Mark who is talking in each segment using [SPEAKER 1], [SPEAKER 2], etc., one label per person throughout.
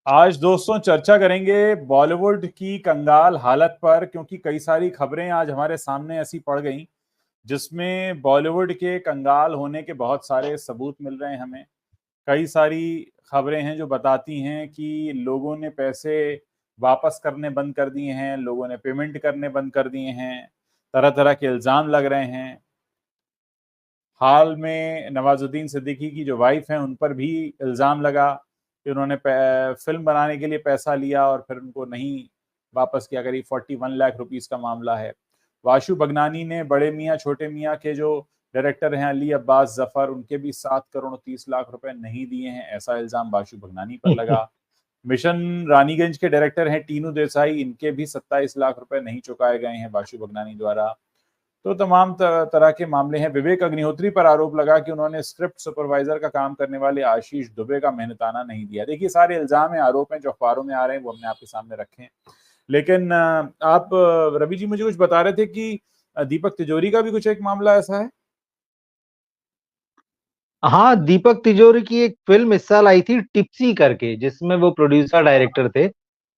[SPEAKER 1] आज दोस्तों चर्चा करेंगे बॉलीवुड की कंगाल हालत पर, क्योंकि कई सारी खबरें आज हमारे सामने ऐसी पड़ गई जिसमें बॉलीवुड के कंगाल होने के बहुत सारे सबूत मिल रहे हैं हमें। कई सारी खबरें हैं जो बताती हैं कि लोगों ने पैसे वापस करने बंद कर दिए हैं, लोगों ने पेमेंट करने बंद कर दिए हैं, तरह तरह के इल्जाम लग रहे हैं। हाल में नवाजुद्दीन सिद्दीकी की जो वाइफ है उन पर भी इल्ज़ाम लगा कि उन्होंने फिल्म बनाने के लिए पैसा लिया और फिर उनको नहीं वापस किया। करीब 41 लाख रुपीस का मामला है। वाशु बगनानी ने बड़े मियाँ छोटे मियाँ के जो डायरेक्टर हैं अली अब्बास जफर, उनके भी 7 करोड़ 30 लाख रुपए नहीं दिए हैं, ऐसा इल्जाम वाशु बगनानी पर लगा। मिशन रानीगंज के डायरेक्टर हैं टीनू देसाई, इनके भी 27 लाख रुपए नहीं चुकाए गए हैं वाशु बगनानी द्वारा। तो तमाम तरह के मामले हैं। विवेक अग्निहोत्री पर आरोप लगा कि उन्होंने स्क्रिप्ट सुपरवाइजर का काम करने वाले आशीष दुबे का मेहनताना नहीं दिया। देखिए, सारे इल्जाम हैं, आरोप हैं जो अखबारों में आ रहे हैं, वो हमने आपके सामने रखे हैं। लेकिन आप रवि जी मुझे कुछ बता रहे थे कि दीपक तिजोरी का भी कुछ एक मामला ऐसा है।
[SPEAKER 2] हाँ, दीपक तिजोरी की एक फिल्म इस साल आई थी टिप्सी करके, जिसमें वो प्रोड्यूसर डायरेक्टर थे।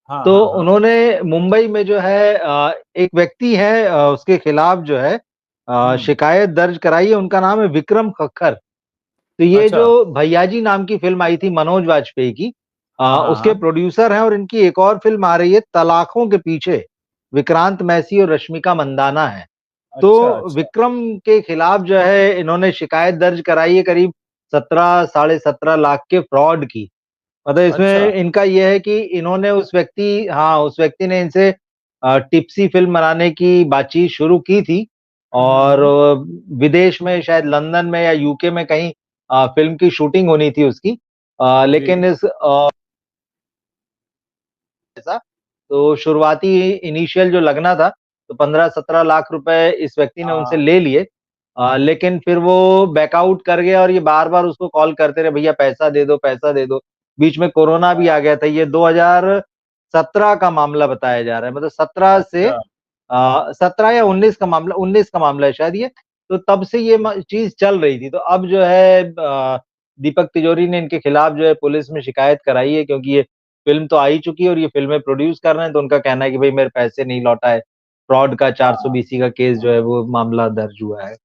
[SPEAKER 1] हाँ
[SPEAKER 2] तो
[SPEAKER 1] हाँ हाँ।
[SPEAKER 2] उन्होंने मुंबई में जो है एक व्यक्ति है, उसके खिलाफ जो है
[SPEAKER 1] हम्म।
[SPEAKER 2] शिकायत दर्ज कराई है। उनका नाम है विक्रम खक्खर। तो ये
[SPEAKER 1] अच्छा।
[SPEAKER 2] जो भैयाजी नाम की फिल्म आई थी मनोज वाजपेयी की,
[SPEAKER 1] हाँ हाँ
[SPEAKER 2] उसके
[SPEAKER 1] हाँ।
[SPEAKER 2] प्रोड्यूसर हैं। और इनकी एक और फिल्म आ रही है तलाकों के पीछे, विक्रांत मैसी और रश्मिका मंदाना है।
[SPEAKER 1] अच्छा
[SPEAKER 2] तो
[SPEAKER 1] अच्छा।
[SPEAKER 2] विक्रम के खिलाफ जो है इन्होंने शिकायत दर्ज कराई है, करीब 17 साढ़े 17 लाख के फ्रॉड की। मतलब
[SPEAKER 1] अच्छा
[SPEAKER 2] इसमें इनका यह है कि इन्होंने उस व्यक्ति ने इनसे टिप्सी फिल्म बनाने की बातचीत शुरू की थी। और
[SPEAKER 1] हम्म।
[SPEAKER 2] विदेश में शायद लंदन में या यूके में कहीं फिल्म की शूटिंग होनी थी उसकी।
[SPEAKER 1] जी।
[SPEAKER 2] लेकिन इस ऐसा तो शुरुआती इनिशियल जो लगना था, तो 15-17 लाख रुपए इस व्यक्ति ने उनसे
[SPEAKER 1] हाँ।
[SPEAKER 2] ले लिए। लेकिन फिर वो बैकआउट कर गया और ये बार बार उसको कॉल करते रहे, भैया पैसा दे दो, पैसा दे दो। बीच में कोरोना भी आ गया था। ये 2017 का मामला बताया जा रहा है, मतलब 17 से
[SPEAKER 1] अच्छा।
[SPEAKER 2] 17 या 19 का मामला, 19 का मामला है शायद ये। तो तब से ये चीज चल रही थी। तो अब जो है दीपक तिजोरी ने इनके खिलाफ जो है पुलिस में शिकायत कराई है, क्योंकि ये फिल्म तो आ ही चुकी है और ये फिल्में प्रोड्यूस कर रहे हैं। तो उनका कहना है कि भाई मेरे पैसे नहीं लौटा है। फ्रॉड का
[SPEAKER 1] हाँ।
[SPEAKER 2] 420 का केस जो है वो मामला दर्ज हुआ है।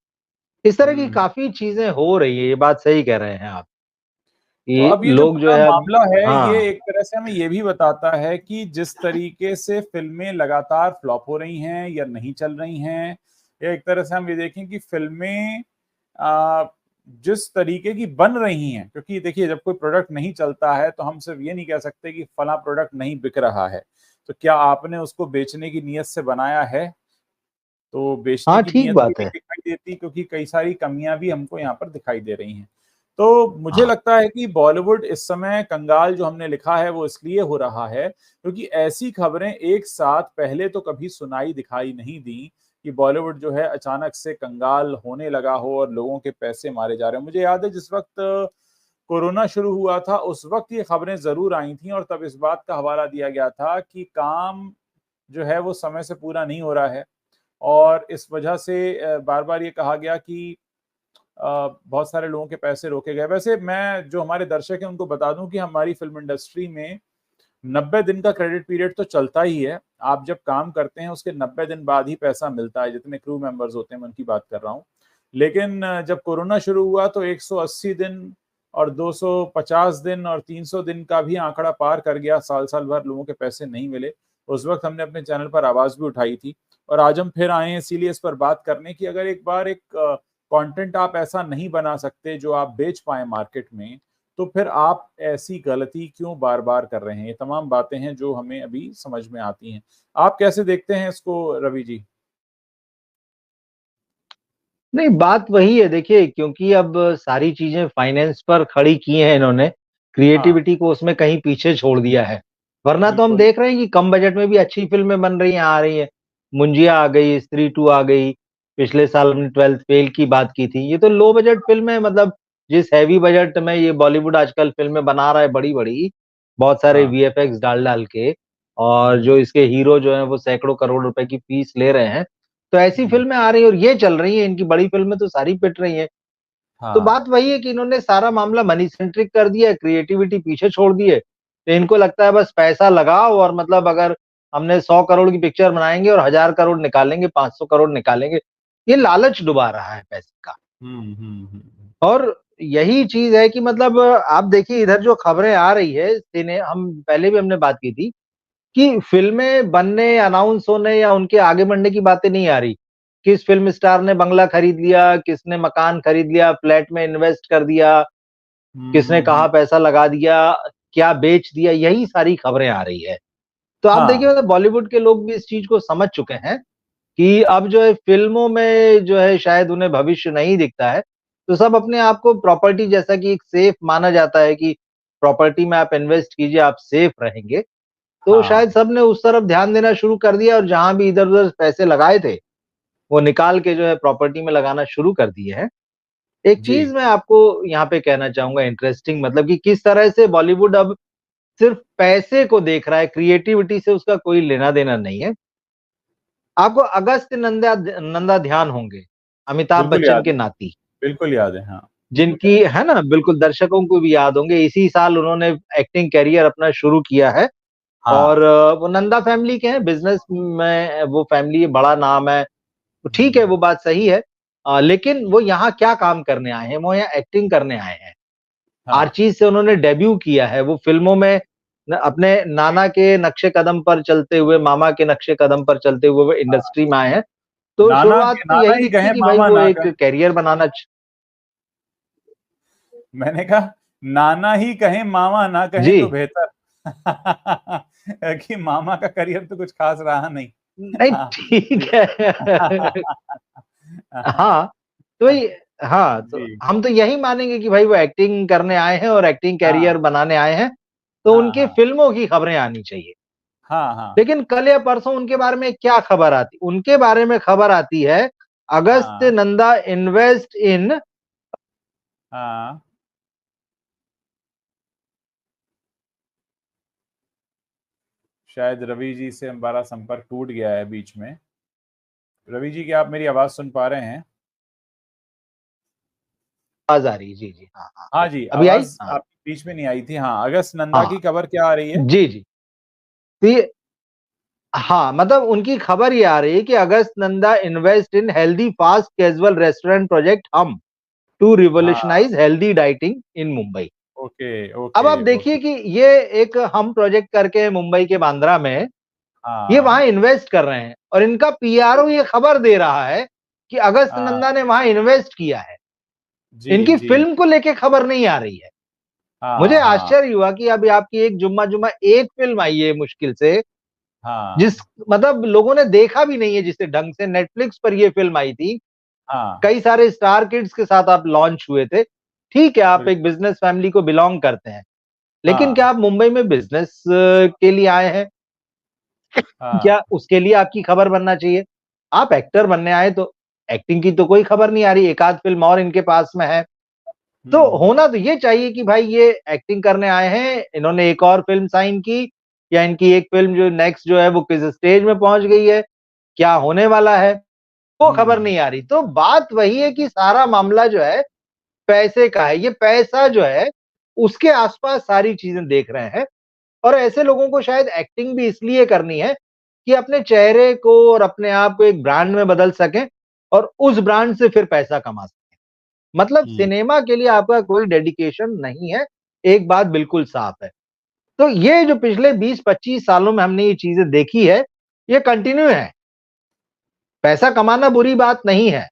[SPEAKER 2] इस तरह की
[SPEAKER 1] हम्म।
[SPEAKER 2] काफी चीजें हो रही है। ये बात सही कह रहे हैं आप
[SPEAKER 1] तो
[SPEAKER 2] कि
[SPEAKER 1] अब ये जो
[SPEAKER 2] लोग जो
[SPEAKER 1] पूरा
[SPEAKER 2] है अब।
[SPEAKER 1] मामला है, ये
[SPEAKER 2] हाँ,
[SPEAKER 1] एक तरह से हमें ये भी बताता है कि जिस तरीके से फिल्में लगातार फ्लॉप हो रही हैं या नहीं चल रही हैं, या एक तरह से हम ये देखें कि फिल्में आ, जिस तरीके की बन रही हैं, क्योंकि देखिए जब कोई प्रोडक्ट नहीं चलता है तो हम सिर्फ ये नहीं कह सकते कि फला प्रोडक्ट नहीं बिक रहा है। तो क्या आपने उसको बेचने की नीयत से बनाया है? तो बेचने
[SPEAKER 2] हाँ,
[SPEAKER 1] की
[SPEAKER 2] ठीक
[SPEAKER 1] नीयत भी
[SPEAKER 2] बात
[SPEAKER 1] नहीं
[SPEAKER 2] है।
[SPEAKER 1] दिखाई देती, क्योंकि कई सारी कमियां भी हमको यहाँ पर दिखाई दे रही हैं। तो मुझे
[SPEAKER 2] हाँ,
[SPEAKER 1] लगता है कि बॉलीवुड इस समय कंगाल जो हमने लिखा है वो इसलिए हो रहा है क्योंकि ऐसी खबरें एक साथ पहले तो कभी सुनाई दिखाई नहीं दी कि बॉलीवुड जो है अचानक से कंगाल होने लगा हो और लोगों के पैसे मारे जा रहे हैं। मुझे याद है जिस वक्त कोरोना शुरू हुआ था उस वक्त ये खबरें जरूर आई थी और तब इस बात का हवाला दिया गया था कि काम जो है वो समय से पूरा नहीं हो रहा है, और इस वजह से बार बार ये कहा गया कि बहुत सारे लोगों के पैसे रोके गए। वैसे मैं जो हमारे दर्शक हैं उनको बता दूं कि हमारी फिल्म इंडस्ट्री में 90 दिन का क्रेडिट पीरियड तो चलता ही है। आप जब काम करते हैं उसके 90 दिन बाद ही पैसा मिलता है, जितने क्रू मेंबर्स होते हैं मैं उनकी बात कर रहा हूँ। लेकिन जब कोरोना शुरू हुआ तो 180 दिन और 250 दिन और 300 दिन का भी आंकड़ा पार कर गया, साल साल भर लोगों के पैसे नहीं मिले। उस वक्त हमने अपने चैनल पर आवाज भी उठाई थी और आज हम फिर आए हैं इसीलिए इस पर बात करने की। अगर एक बार एक कंटेंट आप ऐसा नहीं बना सकते जो आप बेच पाए मार्केट में, तो फिर आप ऐसी गलती क्यों बार बार कर रहे हैं? ये तमाम बातें हैं जो हमें अभी समझ में आती हैं। आप कैसे देखते हैं इसको रवि जी?
[SPEAKER 2] नहीं, बात वही है। देखिए, क्योंकि अब सारी चीजें फाइनेंस पर खड़ी की हैं इन्होंने,
[SPEAKER 1] हाँ।
[SPEAKER 2] क्रिएटिविटी को उसमें कहीं पीछे छोड़ दिया है। वरना तो हम
[SPEAKER 1] बिल्कुल।
[SPEAKER 2] देख रहे हैं कि कम बजट में भी अच्छी फिल्में बन रही हैं, आ रही हैं। मुंजिया आ गई, स्त्री टू आ गई। पिछले साल हमने 12th फेल की बात की थी। ये तो लो बजट फिल्म है। मतलब जिस हैवी बजट में ये बॉलीवुड आजकल फिल्में बना रहा है, बड़ी बड़ी, बहुत सारे
[SPEAKER 1] हाँ।
[SPEAKER 2] वीएफएक्स डाल डाल के, और
[SPEAKER 1] हम्म।
[SPEAKER 2] जो इसके हीरो जो है वो सैकड़ों करोड़ रुपए की फीस ले रहे हैं। तो ऐसी
[SPEAKER 1] हम्म।
[SPEAKER 2] फिल्में आ रही हैं और ये चल रही हैं। इनकी बड़ी फिल्में तो सारी पिट रही हैं। तो
[SPEAKER 1] हाँ।
[SPEAKER 2] बात वही है कि इन्होंने सारा मामला मनी सेंट्रिक कर दिया है, क्रिएटिविटी पीछे छोड़ दी है। तो इनको लगता है बस पैसा लगाओ और मतलब अगर हमने 100 करोड़ की पिक्चर बनाएंगे और 1000 करोड़ निकालेंगे, 500 करोड़ निकालेंगे, ये लालच डुबा रहा है पैसे का। और यही चीज है कि मतलब आप देखिए इधर जो खबरें आ रही है, हम पहले भी हमने बात की थी कि फिल्में बनने, अनाउंस होने या उनके आगे बढ़ने की बातें नहीं आ रही। किस फिल्म स्टार ने बंगला खरीद लिया, किसने मकान खरीद लिया, फ्लैट में इन्वेस्ट कर दिया, किसने कहाँ पैसा लगा दिया, क्या बेच दिया, यही सारी खबरें आ रही है। तो आप देखिए
[SPEAKER 1] हाँ
[SPEAKER 2] मतलब बॉलीवुड के लोग भी इस चीज को समझ चुके हैं कि अब जो है फिल्मों में जो है शायद उन्हें भविष्य नहीं दिखता है, तो सब अपने आप को प्रॉपर्टी, जैसा कि एक सेफ माना जाता है कि प्रॉपर्टी में आप इन्वेस्ट कीजिए, आप सेफ रहेंगे, तो शायद
[SPEAKER 1] हाँ
[SPEAKER 2] सबने उस तरफ ध्यान देना शुरू कर दिया और जहां भी इधर उधर पैसे लगाए थे वो निकाल के जो है प्रॉपर्टी में लगाना शुरू कर दिए हैं। एक
[SPEAKER 1] जी
[SPEAKER 2] चीज मैं आपको यहाँ पे कहना चाहूंगा इंटरेस्टिंग, मतलब कि किस तरह से बॉलीवुड अब सिर्फ पैसे को देख रहा है, क्रिएटिविटी से उसका कोई लेना देना नहीं है। आपको अगस्त नंदा नंदा ध्यान होंगे, अमिताभ
[SPEAKER 1] बिल्कुल
[SPEAKER 2] बच्चन
[SPEAKER 1] याद
[SPEAKER 2] के
[SPEAKER 1] है,
[SPEAKER 2] नाती,
[SPEAKER 1] बिल्कुल याद है। हाँ
[SPEAKER 2] जिनकी है ना, बिल्कुल दर्शकों को भी याद होंगे, इसी साल उन्होंने एक्टिंग करियर अपना शुरू किया है।
[SPEAKER 1] हाँ।
[SPEAKER 2] और वो नंदा फैमिली के हैं, बिजनेस में वो फैमिली बड़ा नाम है, तो ठीक है,
[SPEAKER 1] हम्म,
[SPEAKER 2] वो बात सही है। लेकिन वो यहाँ क्या काम करने आए हैं, वो यहाँ एक्टिंग करने आए हैं।
[SPEAKER 1] हाँ
[SPEAKER 2] आर्चीज से उन्होंने डेब्यू किया है, वो फिल्मों में अपने नाना के नक्शे कदम पर चलते हुए, मामा के नक्शे कदम पर चलते हुए वो
[SPEAKER 1] हाँ।
[SPEAKER 2] इंडस्ट्री में आए हैं। तो शुरुआत तो
[SPEAKER 1] नाना
[SPEAKER 2] यही
[SPEAKER 1] ही
[SPEAKER 2] दिखती
[SPEAKER 1] कहे
[SPEAKER 2] कि भाई
[SPEAKER 1] मामा
[SPEAKER 2] वो
[SPEAKER 1] ना
[SPEAKER 2] एक
[SPEAKER 1] कहे।
[SPEAKER 2] कैरियर बनाना
[SPEAKER 1] मैंने कहा नाना ही कहे मामा ना कहे
[SPEAKER 2] जी।
[SPEAKER 1] तो बेहतर। कि मामा का करियर तो कुछ खास रहा नहीं।
[SPEAKER 2] नहीं
[SPEAKER 1] हाँ
[SPEAKER 2] ठीक
[SPEAKER 1] जी।
[SPEAKER 2] है। हाँ, तो वही, हाँ, तो
[SPEAKER 1] जी
[SPEAKER 2] हम तो यही मानेंगे कि भाई वो एक्टिंग करने आए हैं और एक्टिंग
[SPEAKER 1] हाँ
[SPEAKER 2] कैरियर बनाने आए हैं, तो
[SPEAKER 1] हाँ
[SPEAKER 2] उनकी
[SPEAKER 1] हाँ
[SPEAKER 2] फिल्मों की खबरें आनी चाहिए।
[SPEAKER 1] हाँ हाँ
[SPEAKER 2] लेकिन कल या परसों उनके बारे में क्या खबर आती, उनके बारे में खबर आती है अगस्त
[SPEAKER 1] हाँ
[SPEAKER 2] नंदा इन्वेस्ट इन,
[SPEAKER 1] हाँ। शायद रवि जी से हमारा संपर्क टूट गया है बीच में। रवि जी, क्या आप मेरी आवाज सुन पा रहे हैं?
[SPEAKER 2] आवाज आ रही, जी जी, हाँ हाँ,
[SPEAKER 1] हाँ जी,
[SPEAKER 2] अभी आई,
[SPEAKER 1] आवाज
[SPEAKER 2] हाँ
[SPEAKER 1] आपकी बीच में नहीं आई थी। हाँ, अगस्त नंदा
[SPEAKER 2] हाँ,
[SPEAKER 1] की खबर क्या आ रही है?
[SPEAKER 2] जी जी, तो ये, हाँ मतलब उनकी खबर ये आ रही है कि Agastya Nanda invest in healthy fast casual restaurant project हम टू
[SPEAKER 1] हाँ।
[SPEAKER 2] Revolutionise healthy dieting in Mumbai.
[SPEAKER 1] Okay
[SPEAKER 2] अब
[SPEAKER 1] ओके
[SPEAKER 2] आप देखिए
[SPEAKER 1] ओके।
[SPEAKER 2] कि ये एक हम प्रोजेक्ट करके मुंबई के बांद्रा में ये वहां
[SPEAKER 1] हाँ
[SPEAKER 2] इन्वेस्ट कर रहे हैं और इनका पीआरओ ये खबर दे रहा है कि अगस्त
[SPEAKER 1] हाँ।
[SPEAKER 2] नंदा ने वहां इन्वेस्ट किया है।
[SPEAKER 1] जी
[SPEAKER 2] इनकी
[SPEAKER 1] जी।
[SPEAKER 2] फिल्म को लेके खबर नहीं आ रही है। मुझे
[SPEAKER 1] हाँ हाँ
[SPEAKER 2] आश्चर्य हुआ कि अभी आपकी एक जुम्मा जुम्मा एक फिल्म आई है मुश्किल से, जिस
[SPEAKER 1] हाँ
[SPEAKER 2] मतलब लोगों ने देखा भी नहीं है जिसे ढंग से, नेटफ्लिक्स पर ये फिल्म आई थी,
[SPEAKER 1] हाँ।
[SPEAKER 2] कई सारे स्टार किड्स के साथ आप लॉन्च हुए थे, ठीक है, आप एक
[SPEAKER 1] बिल्कुल।
[SPEAKER 2] बिजनेस फैमिली को बिलोंग करते हैं, लेकिन क्या
[SPEAKER 1] हाँ
[SPEAKER 2] आप मुंबई में बिजनेस के लिए आए हैं?
[SPEAKER 1] हाँ।
[SPEAKER 2] क्या उसके लिए आपकी खबर बनना चाहिए? आप एक्टर बनने आए तो एक्टिंग की तो कोई खबर नहीं आ रही, एक आध फिल्म और इनके पास में है, तो
[SPEAKER 1] हम्म
[SPEAKER 2] होना तो ये चाहिए कि भाई ये एक्टिंग करने आए हैं, इन्होंने एक और फिल्म साइन की, या इनकी एक फिल्म जो नेक्स्ट जो है वो किस स्टेज में पहुंच गई है, क्या होने वाला है, वो खबर
[SPEAKER 1] हम्म
[SPEAKER 2] नहीं आ रही। तो बात वही है कि सारा मामला जो है पैसे का है, ये पैसा जो है उसके आसपास सारी चीजें देख रहे हैं। और ऐसे लोगों को शायद एक्टिंग भी इसलिए करनी है कि अपने चेहरे को और अपने आप को एक ब्रांड में बदल सकें और उस ब्रांड से फिर पैसा कमा सकें। मतलब
[SPEAKER 1] हम्म।
[SPEAKER 2] सिनेमा के लिए आपका कोई डेडिकेशन नहीं है, एक बात बिल्कुल साफ है। तो ये जो पिछले 20-25 सालों में हमने ये चीजें देखी है, ये कंटिन्यू है। पैसा कमाना बुरी बात नहीं है।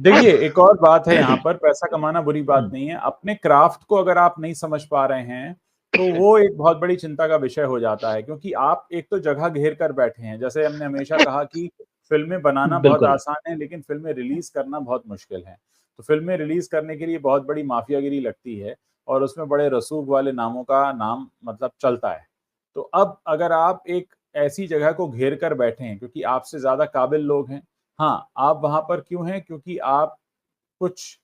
[SPEAKER 1] देखिए, एक और बात है, यहाँ पर पैसा कमाना बुरी बात नहीं है। अपने क्राफ्ट को अगर आप नहीं समझ पा रहे हैं तो वो एक बहुत बड़ी चिंता का विषय हो जाता है, क्योंकि आप एक तो जगह घेर कर बैठे हैं। जैसे हमने हमेशा कहा कि फिल्में बनाना बहुत
[SPEAKER 2] बिल्कुल,
[SPEAKER 1] आसान है, लेकिन फिल्में रिलीज करना बहुत मुश्किल है। तो फिल्में रिलीज करने के लिए बहुत बड़ी माफियागिरी लगती है और उसमें बड़े रसूख वाले नामों का नाम मतलब चलता है। तो अब अगर आप एक ऐसी जगह को घेर कर बैठे हैं क्योंकि आपसे ज्यादा काबिल लोग हैं। हाँ, आप वहां पर क्यों हैं? क्योंकि आप कुछ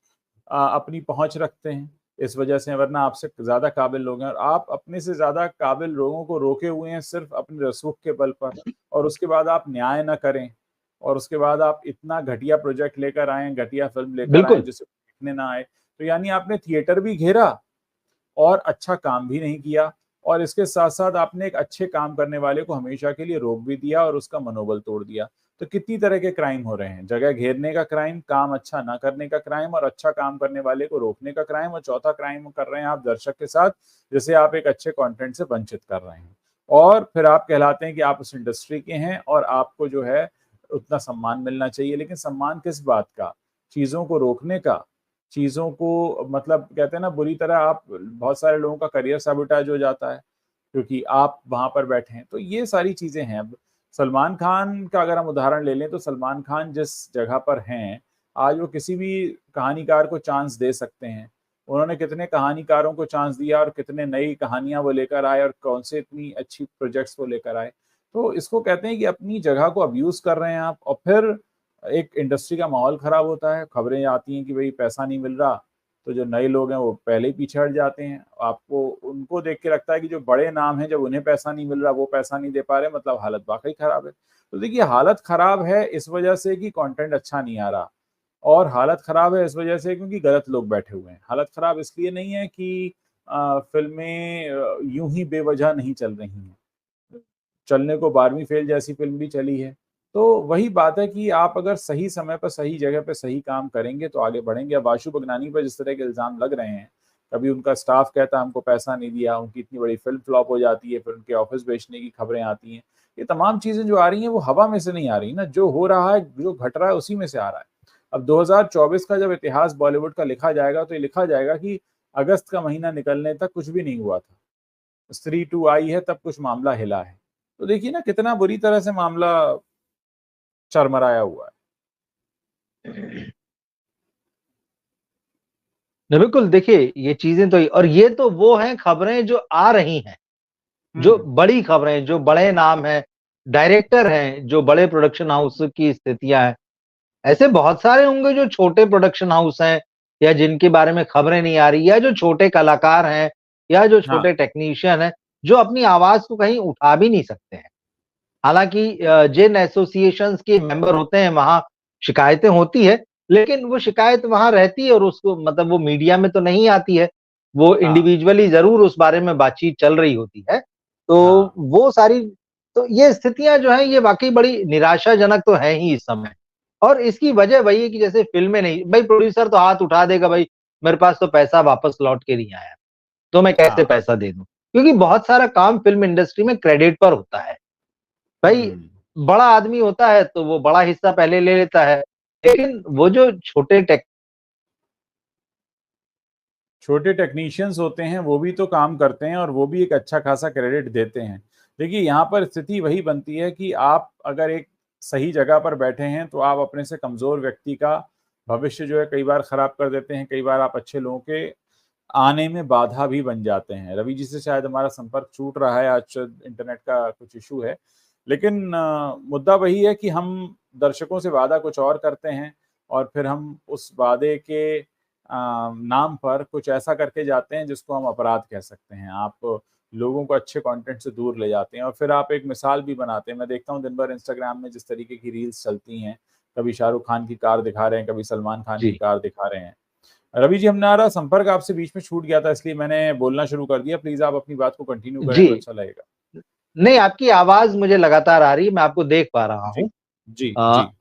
[SPEAKER 1] अपनी पहुंच रखते हैं, इस वजह से, वरना आपसे ज़्यादा काबिल लोग हैं और आप अपने से ज़्यादा काबिल लोगों को रोके हुए हैं सिर्फ अपने रसूख के बल पर। और उसके बाद आप न्याय ना करें और उसके बाद आप इतना घटिया प्रोजेक्ट लेकर आए, घटिया फिल्म लेकर आए
[SPEAKER 2] बिल्कुल।
[SPEAKER 1] जिसे देखने ना आए। तो यानी आपने थिएटर भी घेरा और अच्छा काम भी नहीं किया, और इसके साथ साथ आपने एक अच्छे काम करने वाले को हमेशा के लिए रोक भी दिया और उसका मनोबल तोड़ दिया। तो कितनी तरह के क्राइम हो रहे हैं, जगह घेरने का क्राइम, काम अच्छा ना करने का क्राइम, और अच्छा काम करने वाले को रोकने का क्राइम, और चौथा क्राइम कर रहे हैं आप दर्शक के साथ, जिसे आप एक अच्छे कंटेंट से वंचित कर रहे हैं। और फिर आप कहलाते हैं कि आप उस इंडस्ट्री के हैं और आपको जो है उतना सम्मान मिलना चाहिए, लेकिन सम्मान किस बात का? चीजों को रोकने का, चीजों को मतलब कहते हैं ना बुरी तरह, आप बहुत सारे लोगों का करियर सैबोटेज हो जाता है क्योंकि आप वहां पर बैठे हैं। तो ये सारी चीजें हैं। अब सलमान खान का अगर हम उदाहरण ले लें तो सलमान खान जिस जगह पर हैं आज, वो किसी भी कहानीकार को चांस दे सकते हैं। उन्होंने कितने कहानीकारों को चांस दिया और कितने नई कहानियां वो लेकर आए और कौन से इतनी अच्छी प्रोजेक्ट्स वो लेकर आए। तो इसको कहते हैं कि अपनी जगह को अब्यूज कर रहे हैं आप, और फिर एक इंडस्ट्री का माहौल खराब होता है। खबरें आती हैं कि भाई पैसा नहीं मिल रहा, तो जो नए लोग हैं वो पहले ही पीछे हट जाते हैं। आपको उनको देख के लगता है कि जो बड़े नाम हैं, जब उन्हें पैसा नहीं मिल रहा, वो पैसा नहीं दे पा रहे, मतलब हालत वाकई खराब है। तो देखिए, हालत खराब है इस वजह से कि कंटेंट अच्छा नहीं आ रहा, और हालत खराब है इस वजह से क्योंकि गलत लोग बैठे हुए हैं। हालत खराब इसलिए नहीं है कि फिल्में यूं ही बेवजह नहीं चल रही हैं। चलने को 12वीं फेल जैसी फिल्म भी चली है। तो वही बात है कि आप अगर सही समय पर सही जगह पे सही काम करेंगे तो आगे बढ़ेंगे। अब आशु बगनानी पर जिस तरह के इल्ज़ाम लग रहे हैं, कभी उनका स्टाफ कहता है हमको पैसा नहीं दिया, उनकी इतनी बड़ी फिल्म फ्लॉप हो जाती है, फिर उनके ऑफिस बेचने की खबरें आती हैं। ये तमाम चीज़ें जो आ रही हैं वो हवा में से नहीं आ रही ना, जो हो रहा है, जो घट रहा है उसी में से आ रहा है। अब 2024 का जब इतिहास बॉलीवुड का लिखा जाएगा तो ये लिखा जाएगा कि अगस्त का महीना निकलने तक कुछ भी नहीं हुआ था। स्त्री 2 आई है तब कुछ मामला हिला है। तो देखिए ना कितना बुरी तरह से मामला चरमराया हुआ है।
[SPEAKER 2] बिल्कुल, देखिए ये चीजें तो, और ये तो वो हैं खबरें जो आ रही हैं, जो बड़ी खबरें, जो बड़े नाम हैं, डायरेक्टर हैं, जो बड़े प्रोडक्शन हाउस की स्थितियां हैं। ऐसे बहुत सारे होंगे जो छोटे प्रोडक्शन हाउस हैं, या जिनके बारे में खबरें नहीं आ रही, या जो छोटे कलाकार हैं, या जो
[SPEAKER 1] हाँ,
[SPEAKER 2] छोटे टेक्नीशियन हैं, जो अपनी आवाज को कहीं उठा भी नहीं सकते हैं। हालांकि जिन एसोसिएशंस के मेंबर होते हैं वहां शिकायतें होती है, लेकिन वो शिकायत वहां रहती है और उसको मतलब वो मीडिया में तो नहीं आती है। वो
[SPEAKER 1] हाँ,
[SPEAKER 2] इंडिविजुअली जरूर उस बारे में बातचीत चल रही होती है। तो
[SPEAKER 1] हाँ,
[SPEAKER 2] वो सारी, तो ये स्थितियां जो है ये वाकई बड़ी निराशाजनक तो है ही इस समय। और इसकी वजह वही है कि जैसे फिल्में नहीं, भाई प्रोड्यूसर तो हाथ उठा देगा, भाई मेरे पास तो पैसा वापस लौट के नहीं आया, तो मैं कैसे
[SPEAKER 1] हाँ।
[SPEAKER 2] पैसा दे दूं, क्योंकि बहुत सारा काम फिल्म इंडस्ट्री में क्रेडिट पर होता है। भाई
[SPEAKER 1] हुँ।
[SPEAKER 2] बड़ा आदमी होता है तो वो बड़ा हिस्सा पहले ले लेता है, लेकिन वो जो छोटे टेक
[SPEAKER 1] छोटे टेक्नीशियंस होते हैं वो भी तो काम करते हैं और वो भी एक अच्छा खासा क्रेडिट देते हैं। देखिए, यहाँ पर स्थिति वही बनती है कि आप अगर एक सही जगह पर बैठे हैं तो आप अपने से कमज़ोर व्यक्ति का भविष्य जो है कई बार खराब कर देते हैं, कई बार आप अच्छे लोगों के आने में बाधा भी बन जाते हैं। रवि जी से शायद हमारा संपर्क छूट रहा है, आज शायद इंटरनेट का कुछ इश्यू है। लेकिन मुद्दा वही है कि हम दर्शकों से वादा कुछ और करते हैं और फिर हम उस वादे के नाम पर कुछ ऐसा करके जाते हैं जिसको हम अपराध कह सकते हैं। आप लोगों को अच्छे कंटेंट से दूर ले जाते हैं और फिर आप एक मिसाल भी बनाते हैं। मैं देखता हूँ दिन भर इंस्टाग्राम में जिस तरीके की रील्स चलती हैं, कभी शाहरुख खान की कार दिखा रहे हैं, कभी सलमान खान की
[SPEAKER 2] जी,
[SPEAKER 1] कार दिखा रहे हैं। रवि जी, हमारा संपर्क आपसे बीच में छूट गया था इसलिए मैंने बोलना शुरू कर दिया। प्लीज आप अपनी बात को कंटिन्यू करें
[SPEAKER 2] जी।
[SPEAKER 1] तो अच्छा लगेगा।
[SPEAKER 2] नहीं, आपकी आवाज़ मुझे लगातार आ रही है, मैं आपको देख पा रहा
[SPEAKER 1] जी,
[SPEAKER 2] हूँ।
[SPEAKER 1] जी, जी।
[SPEAKER 2] अ,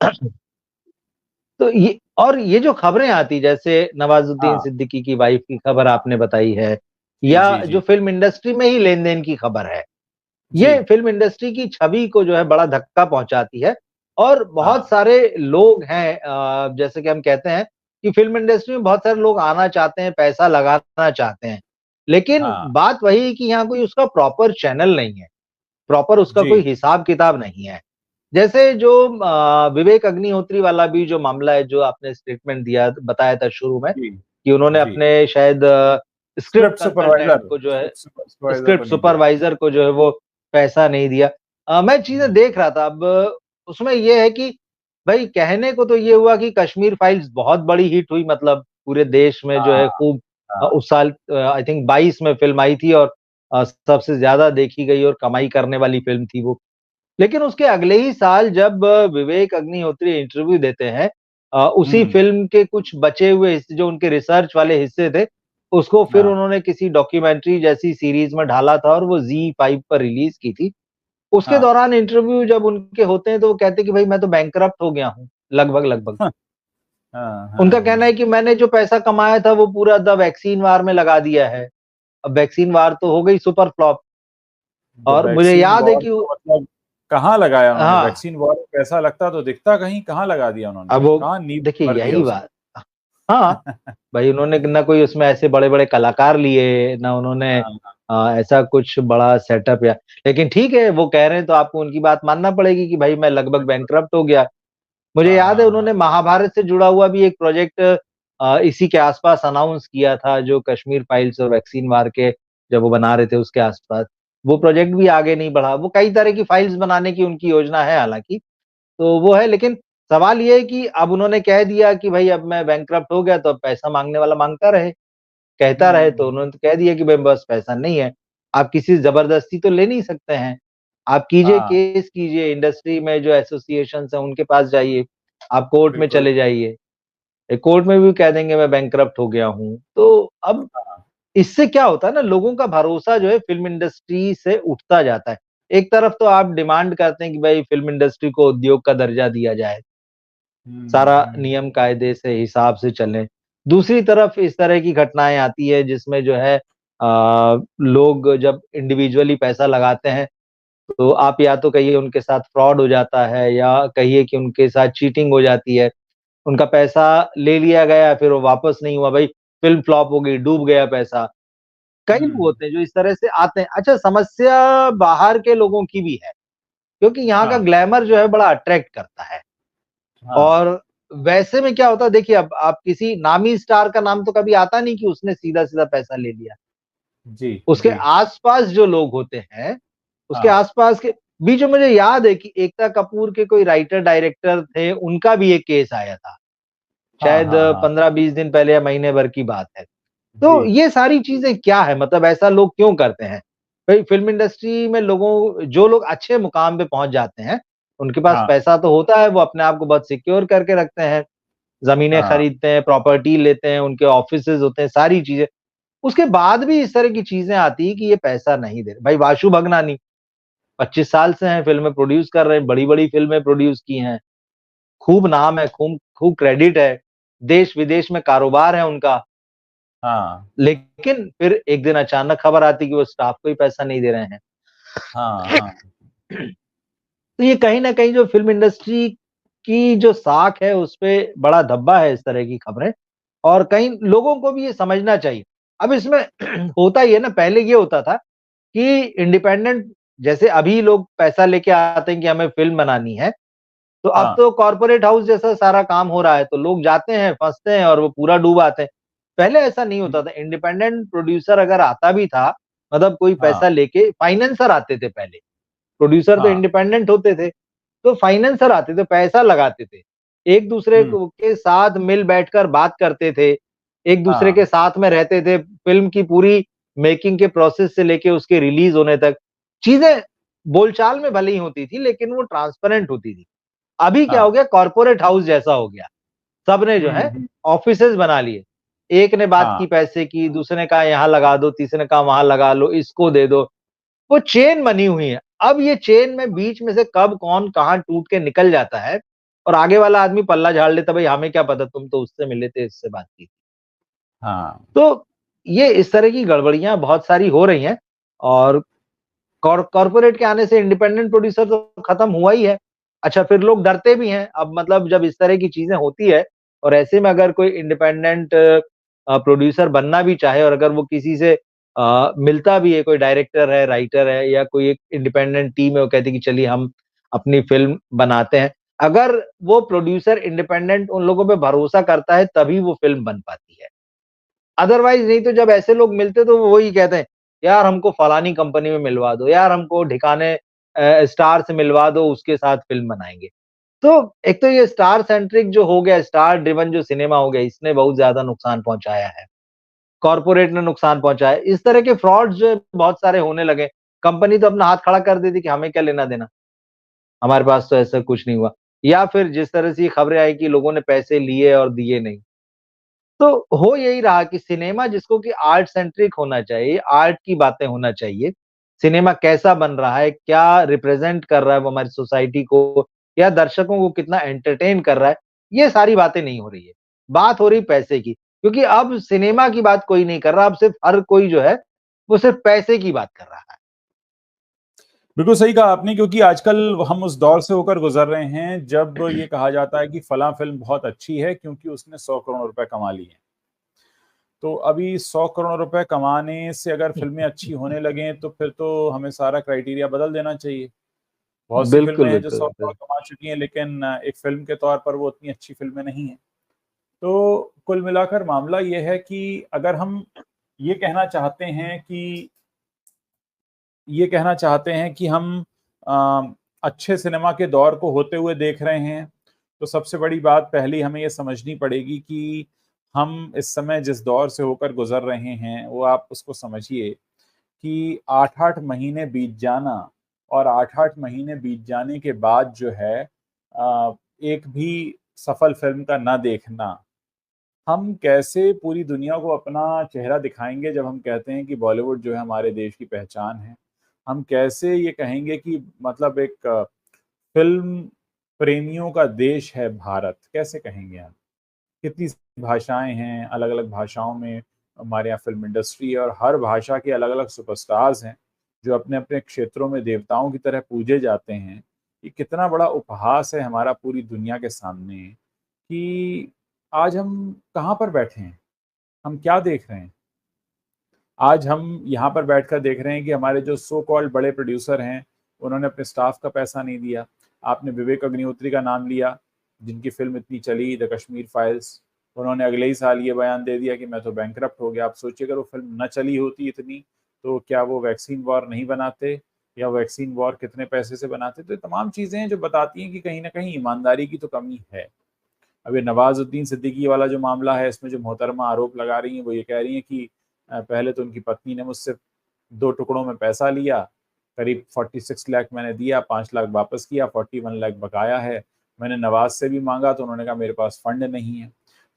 [SPEAKER 2] तो ये, और ये जो खबरें आती जैसे नवाज़ुद्दीन
[SPEAKER 1] हाँ,
[SPEAKER 2] सिद्दीकी की वाइफ की खबर
[SPEAKER 1] हाँ।
[SPEAKER 2] आपने बताई है,
[SPEAKER 1] जी,
[SPEAKER 2] या
[SPEAKER 1] जी,
[SPEAKER 2] जो
[SPEAKER 1] जी।
[SPEAKER 2] फ़िल्म इंडस्ट्री में ही लेन-देन की खबर है। ये
[SPEAKER 1] जी,
[SPEAKER 2] फ़िल्म इंडस्ट्री की छवि को जो है बड़ा धक्का पहुँचाती है, और बहुत
[SPEAKER 1] हाँ,
[SPEAKER 2] सारे लोग हैं, जैसे कि हम कहते हैं कि फ़िल्म इंडस्ट्री में बहुत सारे लोग आना चाहते हैं, पैसा लगाना चाहते हैं। लेकिन
[SPEAKER 1] हाँ।
[SPEAKER 2] बात वही है कि यहाँ कोई उसका प्रॉपर चैनल नहीं है, प्रॉपर उसका
[SPEAKER 1] जी,
[SPEAKER 2] कोई हिसाब-किताब नहीं है। जैसे जो विवेक अग्निहोत्री वाला भी जो मामला है, जो आपने स्टेटमेंट दिया बताया था शुरू में,
[SPEAKER 1] जी,
[SPEAKER 2] कि उन्होंने
[SPEAKER 1] जी।
[SPEAKER 2] अपने शायद स्क्रिप्ट
[SPEAKER 1] स्क्रिप्ट
[SPEAKER 2] कंसल्टेंट
[SPEAKER 1] सुपरवाइज़र
[SPEAKER 2] को जो है,
[SPEAKER 1] स्क्रिप्ट सुपरवाइज़र को
[SPEAKER 2] स्क्रिप्ट
[SPEAKER 1] नहीं दिया।
[SPEAKER 2] सुपरवाइज़र को जो है वो पैसा नहीं दिया। मैं चीज़ें
[SPEAKER 1] हुँ।
[SPEAKER 2] देख रहा था, अब उसमें ये है कि भई कहने को तो ये हुआ कि कश्मीर फाइल्स बहुत बड़ी हिट हुई, मतलब पूरे देश में जो
[SPEAKER 1] हाँ,
[SPEAKER 2] है खूब,
[SPEAKER 1] हाँ।
[SPEAKER 2] उस साल आई थिंक 22 में फ़िल्म आई थी, और सबसे ज़्यादा देखी गई और कमाई करने वाली फ़िल्म थी वो। लेकिन उसके अगले ही साल जब विवेक अग्निहोत्री इंटरव्यू देते हैं, उसी
[SPEAKER 1] हुँ।
[SPEAKER 2] फ़िल्म के कुछ बचे हुए हिस्से जो उनके रिसर्च वाले हिस्से थे, उसको फिर
[SPEAKER 1] हाँ,
[SPEAKER 2] उन्होंने किसी डॉक्यूमेंट्री जैसी सीरीज में ढाला था और वो ज़ी5 पर रिलीज की थी। उसके
[SPEAKER 1] हाँ,
[SPEAKER 2] दौरान इंटरव्यू जब उनके होते हैं तो वो कहते हैं कि भाई मैं तो बैंकरप्ट हो गया हूँ, लगभग-लगभग।
[SPEAKER 1] हाँ, हाँ,
[SPEAKER 2] उनका
[SPEAKER 1] हाँ,
[SPEAKER 2] कहना है कि मैंने जो पैसा कमाया था वो पूरा द वैक्सीन वार में लगा दिया है। अब वैक्सीन वार तो हो गई सुपर फ्लॉप
[SPEAKER 1] द
[SPEAKER 2] और मुझे
[SPEAKER 1] वैक्सीन
[SPEAKER 2] याद है
[SPEAKER 1] वॉर
[SPEAKER 2] कि वो
[SPEAKER 1] तो मतलब कहाँ लगाया उन्होंने?
[SPEAKER 2] हाँ,
[SPEAKER 1] वैक्सीन वॉर पैसा लगता तो दिखता कहीं, कहाँ लगा दिया उन्होंने?
[SPEAKER 2] अब वो
[SPEAKER 1] कहाँ नींव
[SPEAKER 2] देखिए
[SPEAKER 1] भर दिया
[SPEAKER 2] यही
[SPEAKER 1] उसका?
[SPEAKER 2] बात हाँ, भाई उन्होंने ना कोई उसमें ऐसे बड़े-बड़े कलाकार लिए, ना उन्होंने
[SPEAKER 1] हाँ,
[SPEAKER 2] ऐसा कुछ बड़ा सेटअप या लेकिन ठीक है, वो कह रहे हैं तो आपको उनकी बात मानना पड़ेगी कि भाई मैं लगभग
[SPEAKER 1] बिल्कुल।
[SPEAKER 2] बैंकरप्ट हो गया। मुझे
[SPEAKER 1] हाँ,
[SPEAKER 2] याद है
[SPEAKER 1] हाँ, हाँ।
[SPEAKER 2] उन्होंने महाभारत से जुड़ा हुआ भी एक प्रोजेक्ट इसी के आस-पास अनाउंस किया था, जो कश्मीर फाइल्स और वैक्सीन वार के जब वो बना रहे थे उसके आस-पास। वो प्रोजेक्ट भी आगे नहीं बढ़ा। वो कई तरह की फाइल्स बनाने की उनकी योजना है हालाँकि, तो वो है लेकिन सवाल ये है कि अब उन्होंने कह दिया कि भई अब मैं बैंकरप्ट हो गया तो अब पैसा माँगने वाला माँगता रहे, कहता रहे तो
[SPEAKER 1] हुँ,
[SPEAKER 2] उन्होंने तो कह दिया कि भई बस पैसा नहीं है। आप किसी से ज़बरदस्ती तो ले नहीं सकते हैं। आप कीजिए
[SPEAKER 1] हाँ,
[SPEAKER 2] केस कीजिए, इंडस्ट्री में जो एसोसिएशंस हैं उनके पास जाइए, आप कोर्ट में
[SPEAKER 1] बिल्कुल।
[SPEAKER 2] चले जाइए। कोर्ट में भी कह देंगे मैं बैंकरप्ट हो गया हूँ। तो अब
[SPEAKER 1] हाँ,
[SPEAKER 2] इससे क्या होता है ना लोगों का भरोसा जो है फ़िल्म इंडस्ट्री से उठता जाता है। एक तरफ तो आप डिमांड करते हैं कि भाई फ़िल्म इंडस्ट्री को उद्योग का दर्जा दिया जाए,
[SPEAKER 1] हुँ,
[SPEAKER 2] सारा
[SPEAKER 1] हुँ, हुँ।
[SPEAKER 2] नियम कायदे से हिसाब से चले। दूसरी तरफ इस तरह की घटनाएँ आती है जिसमें जो है लोग जब इंडिविजुअली पैसा लगाते हैं, तो आप या तो कहिए उनके साथ फ्रॉड हो जाता है या कहिए कि उनके साथ चीटिंग हो जाती है। उनका पैसा ले लिया गया, फिर वो वापस नहीं हुआ, भई फ़िल्म फ्लॉप हो गई, डूब गया पैसा। कई लोग
[SPEAKER 1] हुँ,
[SPEAKER 2] होते हैं जो इस तरह से आते हैं। अच्छा समस्या बाहर के लोगों की भी है, क्योंकि यहाँ का
[SPEAKER 1] हाँ,
[SPEAKER 2] ग्लैमर जो है बड़ा अट्रैक्ट करता है
[SPEAKER 1] हाँ।
[SPEAKER 2] और वैसे में क्या होता है देखिए अब आप किसी नामी स्टार का नाम तो कभी आता नहीं कि उसने सीधा-सीधा पैसा ले लिया।
[SPEAKER 1] जी,
[SPEAKER 2] उसके
[SPEAKER 1] जी।
[SPEAKER 2] आस-पास जो लोग होते हैं, उसके
[SPEAKER 1] हाँ,
[SPEAKER 2] आस-पास के बीच में मुझे याद है कि एकता कपूर के कोई राइटर डायरेक्टर थे, उनका भी एक केस आया था।
[SPEAKER 1] हाँ,
[SPEAKER 2] शायद
[SPEAKER 1] हाँ, हाँ।
[SPEAKER 2] 15-20 दिन पहले या महीने भर की बात है।
[SPEAKER 1] जी।
[SPEAKER 2] तो ये सारी चीज़ें क्या है मतलब ऐसा लोग क्यों करते हैं? भई फ़िल्म इंडस्ट्री में लोगों जो लोग अच्छे मुकाम पे पहुँच जाते हैं, उनके पास
[SPEAKER 1] हाँ,
[SPEAKER 2] पैसा तो होता है, वो अपने आप को बहुत सिक्योर करके रखते हैं। ज़मीनें
[SPEAKER 1] हाँ,
[SPEAKER 2] खरीदते हैं, प्रॉपर्टी लेते हैं, उनके ऑफ़िसेज़ होते हैं, सारी चीज़ें। उसके बाद भी इस तरह की चीज़ें आती हैं कि ये पैसा नहीं दे रहे। भाई वासु भगनानी 25 साल से हैं, फ़िल्में प्रोड्यूस कर रहे हैं, बड़ी-बड़ी फ़िल्में प्रोड्यूस की हैं। खूब नाम है, खूब खूब क्रेडिट है, देश-विदेश में कारोबार है उनका।
[SPEAKER 1] हाँ,
[SPEAKER 2] लेकिन फिर एक दिन अचानक खबर आती है कि वो स्टाफ को ही पैसा नहीं दे रहे हैं।
[SPEAKER 1] हाँ, हाँ।
[SPEAKER 2] तो ये कहीं न कहीं जो फ़िल्म इंडस्ट्री की जो साख है, उसपे बड़ा धब्बा है इस तरह की खबरें और कई लोगों को भी ये समझना चाहिए। अब इसमें होता ये है ना, पहले ये होता था कि इंडिपेंडेंट जैसे अभी लोग पैसा लेके आते हैं कि हमें फ़िल्म बनानी है, तो अब
[SPEAKER 1] हाँ,
[SPEAKER 2] तो कॉर्पोरेट हाउस जैसा सारा काम हो रहा है, तो लोग जाते हैं, फँसते हैं और वो पूरा डूब आते हैं। पहले ऐसा नहीं
[SPEAKER 1] हुँ,
[SPEAKER 2] होता था, इंडिपेंडेंट प्रोड्यूसर अगर आता भी था, मतलब कोई
[SPEAKER 1] हाँ,
[SPEAKER 2] पैसा लेके फाइनेंसर आते थे पहले, प्रोड्यूसर तो
[SPEAKER 1] हाँ,
[SPEAKER 2] इंडिपेंडेंट होते थे, तो फाइनेंसर आते थे, पैसा लगाते थे। एक-दूसरे
[SPEAKER 1] हुँ,
[SPEAKER 2] को के साथ मिल बैठकर बात करते थे, एक-दूसरे
[SPEAKER 1] हाँ,
[SPEAKER 2] के साथ में रहते थे, फ़िल्म की पूरी मेकिंग के प्रोसेस से लेके उसके रिलीज़ होने तक, चीज़ें बोलचाल में भले ही होती थी, लेकिन वो ट्रांसपेरेंट होती थी। अभी क्या हो
[SPEAKER 1] हाँ।
[SPEAKER 2] गया कॉर्पोरेट हाउस जैसा हो गया। सबने जो
[SPEAKER 1] हुँ,
[SPEAKER 2] है
[SPEAKER 1] हुँ।
[SPEAKER 2] ऑफिसेज़ बना लिए। एक ने बात
[SPEAKER 1] हाँ,
[SPEAKER 2] की पैसे की, दूसरे ने कहा यहाँ लगा दो, तीसरे ने कहा वहाँ लगा लो, इसको दे दो। वो चेन बनी हुई है। अब ये चेन में बीच में से कब कौन कहाँ टूट के निकल जाता है और आगे वाला आदमी पल्ला झाड़ लेता है, भई हमें क्या पता तुम तो उससे मिले थे, इससे बात की।
[SPEAKER 1] हाँ,
[SPEAKER 2] तो ये इस तरह की गड़बड़ियाँ बहुत सारी हो रही हैं और कॉर्पोरेट के आने से इंडिपेंडेंट प्रोड्यूसर तो खत्म हुआ ही है। अच्छा फिर लोग डरते भी हैं, अब मतलब जब इस तरह की चीज़ें होती है और ऐसे में अगर कोई इंडिपेंडेंट प्रोड्यूसर बनना भी चाहे और अगर वो किसी से मिलता भी है, कोई डायरेक्टर है, राइटर है या कोई एक इंडिपेंडेंट टीम है, वो कहती है कि चलिए हम अपनी फ़िल्म बनाते हैं। अगर वो प्रोड्यूसर इंडिपेंडेंट उन लोगों पे भरोसा करता है, तभी वो फ़िल्म बन पाती है। अदरवाइज़ नहीं तो जब ऐसे लोग मिलते तो वो वही कहते हैं, यार हमको फलानी कंपनी में मिलवा दो, यार हमको ढिकाने स्टार से मिलवा दो, उसके साथ फ़िल्म बनाएँगे। तो एक तो ये स्टार सेंट्रिक जो हो गया, स्टार ड्रिवन जो सिनेमा हो गया, इसने बहुत ज़्यादा नुकसान पहुँचाया है। कॉर्पोरेट ने नुकसान पहुँचाया है। इस तरह के फ्रॉड्स जो है बहुत सारे होने लगे। कंपनी तो अपना हाथ खड़ा कर देती कि हमें क्या लेना-देना, हमारे पास तो ऐसा कुछ नहीं हुआ। या फिर जिस तरह से ये खबरें आई कि लोगों ने पैसे लिए और दिए नहीं। तो हो यही रहा कि सिनेमा जिसको कि आर्ट सेंट्रिक होना चाहिए, आर्ट की बातें होना चाहिए, सिनेमा कैसा बन रहा है, क्या रिप्रेजेंट कर रहा है वो हमारी सोसाइटी को, या दर्शकों को कितना एंटरटेन कर रहा है, ये सारी बातें नहीं हो रही है। बात हो रही पैसे की, क्योंकि अब सिनेमा की बात कोई नहीं कर रहा, अब सिर्फ हर कोई जो है वो सिर्फ पैसे की बात कर रहा है।
[SPEAKER 1] बिल्कुल सही कहा आपने, क्योंकि आजकल हम उस दौर से होकर गुजर रहे हैं जब ये कहा जाता है कि फला फिल्म बहुत अच्छी है क्योंकि उसने 100 करोड़ रुपए कमा लिए हैं। तो अभी 100 करोड़ रुपए कमाने से अगर फिल्में अच्छी होने लगे तो फिर तो हमें सारा क्राइटेरिया बदल देना चाहिए। बहुत सी फिल्में
[SPEAKER 2] बिल्कुल,
[SPEAKER 1] हैं जो
[SPEAKER 2] बिल्कुल,
[SPEAKER 1] 100 करोड़ कमा चुकी हैं, लेकिन एक फिल्म के तौर पर वो उतनी अच्छी फिल्में नहीं हैं। तो कुल मिलाकर मामला ये है कि अगर हम ये कहना चाहते हैं कि हम अ, अच्छे सिनेमा के दौर को होते हुए देख रहे हैं, तो सबसे बड़ी बात पहली हमें ये समझनी पड़ेगी कि हम इस समय जिस दौर से होकर गुजर रहे हैं, वो आप उसको समझिए कि 8-8 महीने बीत जाना और 8-8 महीने बीत जाने के बाद जो है एक भी सफल फ़िल्म का ना देखना, हम कैसे पूरी दुनिया को अपना चेहरा दिखाएँगे जब हम कहते हैं कि बॉलीवुड जो है हमारे देश की पहचान है। हम कैसे ये कहेंगे कि मतलब एक फ़िल्म प्रेमियों का देश है भारत, कैसे कहेंगे हम? कितनी भाषाएँ हैं, अलग-अलग भाषाओं में हमारे यहाँ फ़िल्म इंडस्ट्री है और हर भाषा के अलग-अलग सुपरस्टार्स हैं, जो अपने-अपने क्षेत्रों में देवताओं की तरह पूजे जाते हैं। ये कितना बड़ा उपहास है हमारा पूरी दुनिया के सामने कि आज हम कहाँ पर बैठे हैं? हम क्या देख रहे हैं? आज हम यहाँ पर बैठकर देख रहे हैं कि हमारे जो सो कॉल्ड बड़े प्रोड्यूसर हैं, उन्होंने अपने स्टाफ का पैसा नहीं दिया। आपने विवेक अग्निहोत्री का नाम लिया, जिनकी फ़िल्म इतनी चली द कश्मीर फाइल्स, उन्होंने अगले ही साल ये बयान दे दिया कि मैं तो बैंकरप्ट हो गया। आप सोचिए अगर वो फ़िल्म न चली होती इतनी, तो क्या वो वैक्सीन वॉर नहीं बनाते या वैक्सीन वॉर कितने पैसे से बनाते? तो ये तमाम चीज़ें हैं जो बताती हैं कि कहीं न कहीं ईमानदारी की तो कमी है। अब ये नवाज़ुद्दीन सिद्दीकी वाला जो मामला है, इसमें जो मोहतरमा आरोप लगा रही हैं, वो ये कह रही हैं कि पहले तो उनकी पत्नी ने मुझसे 2 टुकड़ों में पैसा लिया, करीब 46 लाख मैंने दिया, 5 लाख वापस किया, 41 लाख बकाया है। मैंने नवाज़ से भी माँगा तो उन्होंने कहा मेरे पास फंड नहीं है।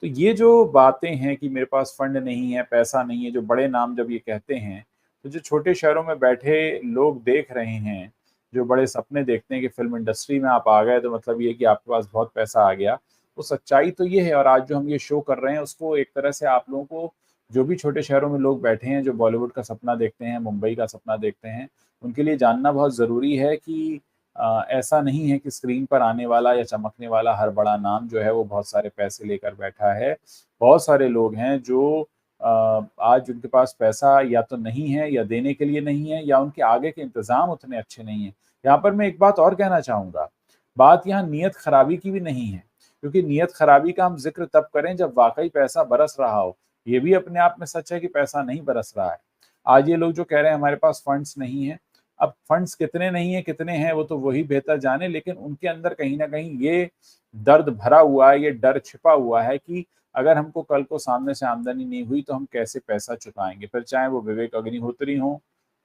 [SPEAKER 1] तो ये जो बातें हैं कि मेरे पास फंड नहीं है, पैसा नहीं है, जो बड़े नाम जब ये कहते हैं, तो जो छोटे शहरों में बैठे लोग देख रहे हैं, जो बड़े सपने देखते हैं कि फ़िल्म इंडस्ट्री में आप आ गए तो मतलब ये कि आपके पास बहुत पैसा आ गया। तो सच्चाई तो ये है और आज जो हम ये शो कर रहे हैं उसको एक तरह से आप लोगों को जो भी छोटे शहरों में लोग बैठे हैं, जो बॉलीवुड का सपना देखते हैं, मुंबई का सपना देखते हैं, उनके लिए जानना बहुत ज़रूरी है कि ऐसा नहीं है कि स्क्रीन पर आने वाला या चमकने वाला हर बड़ा नाम जो है वो बहुत सारे पैसे लेकर बैठा है। बहुत सारे लोग हैं जो आज उनके पास पैसा या तो नहीं है या देने के लिए नहीं है या उनके आगे के इंतज़ाम उतने अच्छे नहीं हैं। यहाँ पर मैं एक बात और कहना चाहूँगा, बात यहाँ नीयत ख़राबी की भी नहीं है, क्योंकि नीयत ख़राबी का हम ज़िक्र तब करें जब वाक़ई पैसा बरस रहा हो। ये भी अपने आप में सच है कि पैसा नहीं बरस रहा है। आज ये लोग जो कह रहे हैं हमारे पास फंड्स नहीं है, अब फंड्स कितने नहीं है, कितने हैं वो तो वही बेहतर जाने, लेकिन उनके अंदर कहीं न कहीं ये दर्द भरा हुआ है, ये डर छिपा हुआ है कि अगर हमको कल को सामने से आमदनी नहीं हुई तो हम कैसे पैसा चुकाएँगे? फिर चाहे वो विवेक अग्निहोत्री हों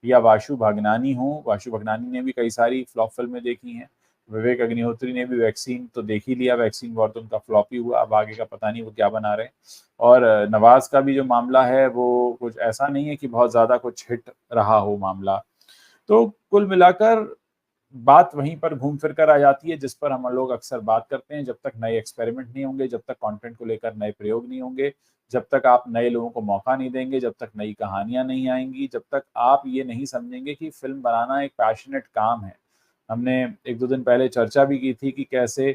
[SPEAKER 1] या वाशु भगनानी हों, वाशु भगनानी ने भी कई सारी फ्लॉप फ़िल्में देखी हैं। विवेक अग्निहोत्री ने भी वैक्सीन तो देख ही लिया, वैक्सीन वॉर तो उनका फ्लॉप ही हुआ, अब आगे का पता नहीं वो क्या बना रहे हैं। और नवाज़ का भी जो मामला है वो कुछ ऐसा नहीं है कि बहुत ज़्यादा कुछ हिट रहा हो मामला। तो कुल मिलाकर बात वहीं पर घूम फिर कर आ जाती है जिस पर हम लोग अक्सर बात करते हैं, जब तक नए एक्सपेरिमेंट नहीं होंगे, जब तक कंटेंट को लेकर नए प्रयोग नहीं होंगे, जब तक आप नए लोगों को मौका नहीं देंगे, जब तक नई कहानियाँ नहीं आएँगी, जब तक आप ये नहीं समझेंगे कि फ़िल्म बनाना एक पैशनेट काम है। हमने 1-2 दिन पहले चर्चा भी की थी कि कैसे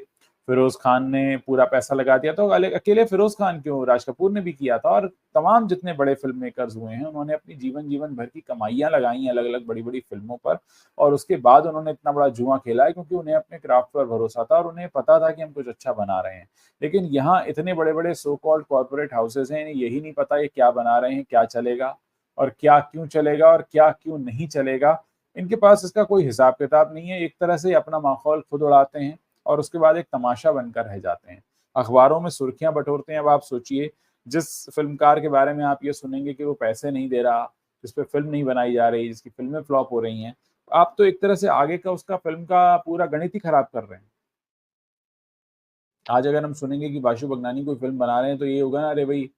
[SPEAKER 1] फ़िरोज़ खान ने पूरा पैसा लगा दिया, तो अकेले फ़िरोज़ खान क्यों, राज कपूर ने भी किया था और तमाम जितने बड़े फ़िल्म मेकर्स हुए हैं, उन्होंने अपनी जीवन भर की कमाइयाँ लगाई हैं अलग-अलग बड़ी-बड़ी फ़िल्मों पर और उसके बाद उन्होंने इतना बड़ा जुआ खेला है क्योंकि उन्हें अपने क्राफ्ट पर भरोसा था और उन्हें पता था कि हम कुछ अच्छा बना रहे हैं। लेकिन यहाँ इतने बड़े-बड़े सो कॉल्ड कॉर्पोरेट हाउसेज़ हैं, इन्हें यही नहीं पता ये क्या बना रहे हैं, क्या चलेगा और क्या क्यों चलेगा और क्या क्यों नहीं चलेगा। इनके पास इसका कोई हिसाब-किताब नहीं है, एक तरह से अपना माहौल खुद उड़ाते हैं और उसके बाद एक तमाशा बनकर रह जाते हैं। अखबारों में सुर्खियाँ बटोरते हैं, अब आप सोचिए जिस फ़िल्मकार के बारे में आप ये सुनेंगे कि वो पैसे नहीं दे रहा, जिस पे फ़िल्म नहीं बनाई जा रही, जिसकी फ़िल्में फ्लॉप हो रही हैं, आप तो एक तरह से आगे का उसका फ़िल्म का पूरा गणित ही खराब कर रहे हैं। आज अगर हम सुनेंगे कि बाशु भगनानी कोई फ़िल्म बना रहे हैं, तो ये होगा ना अरे भई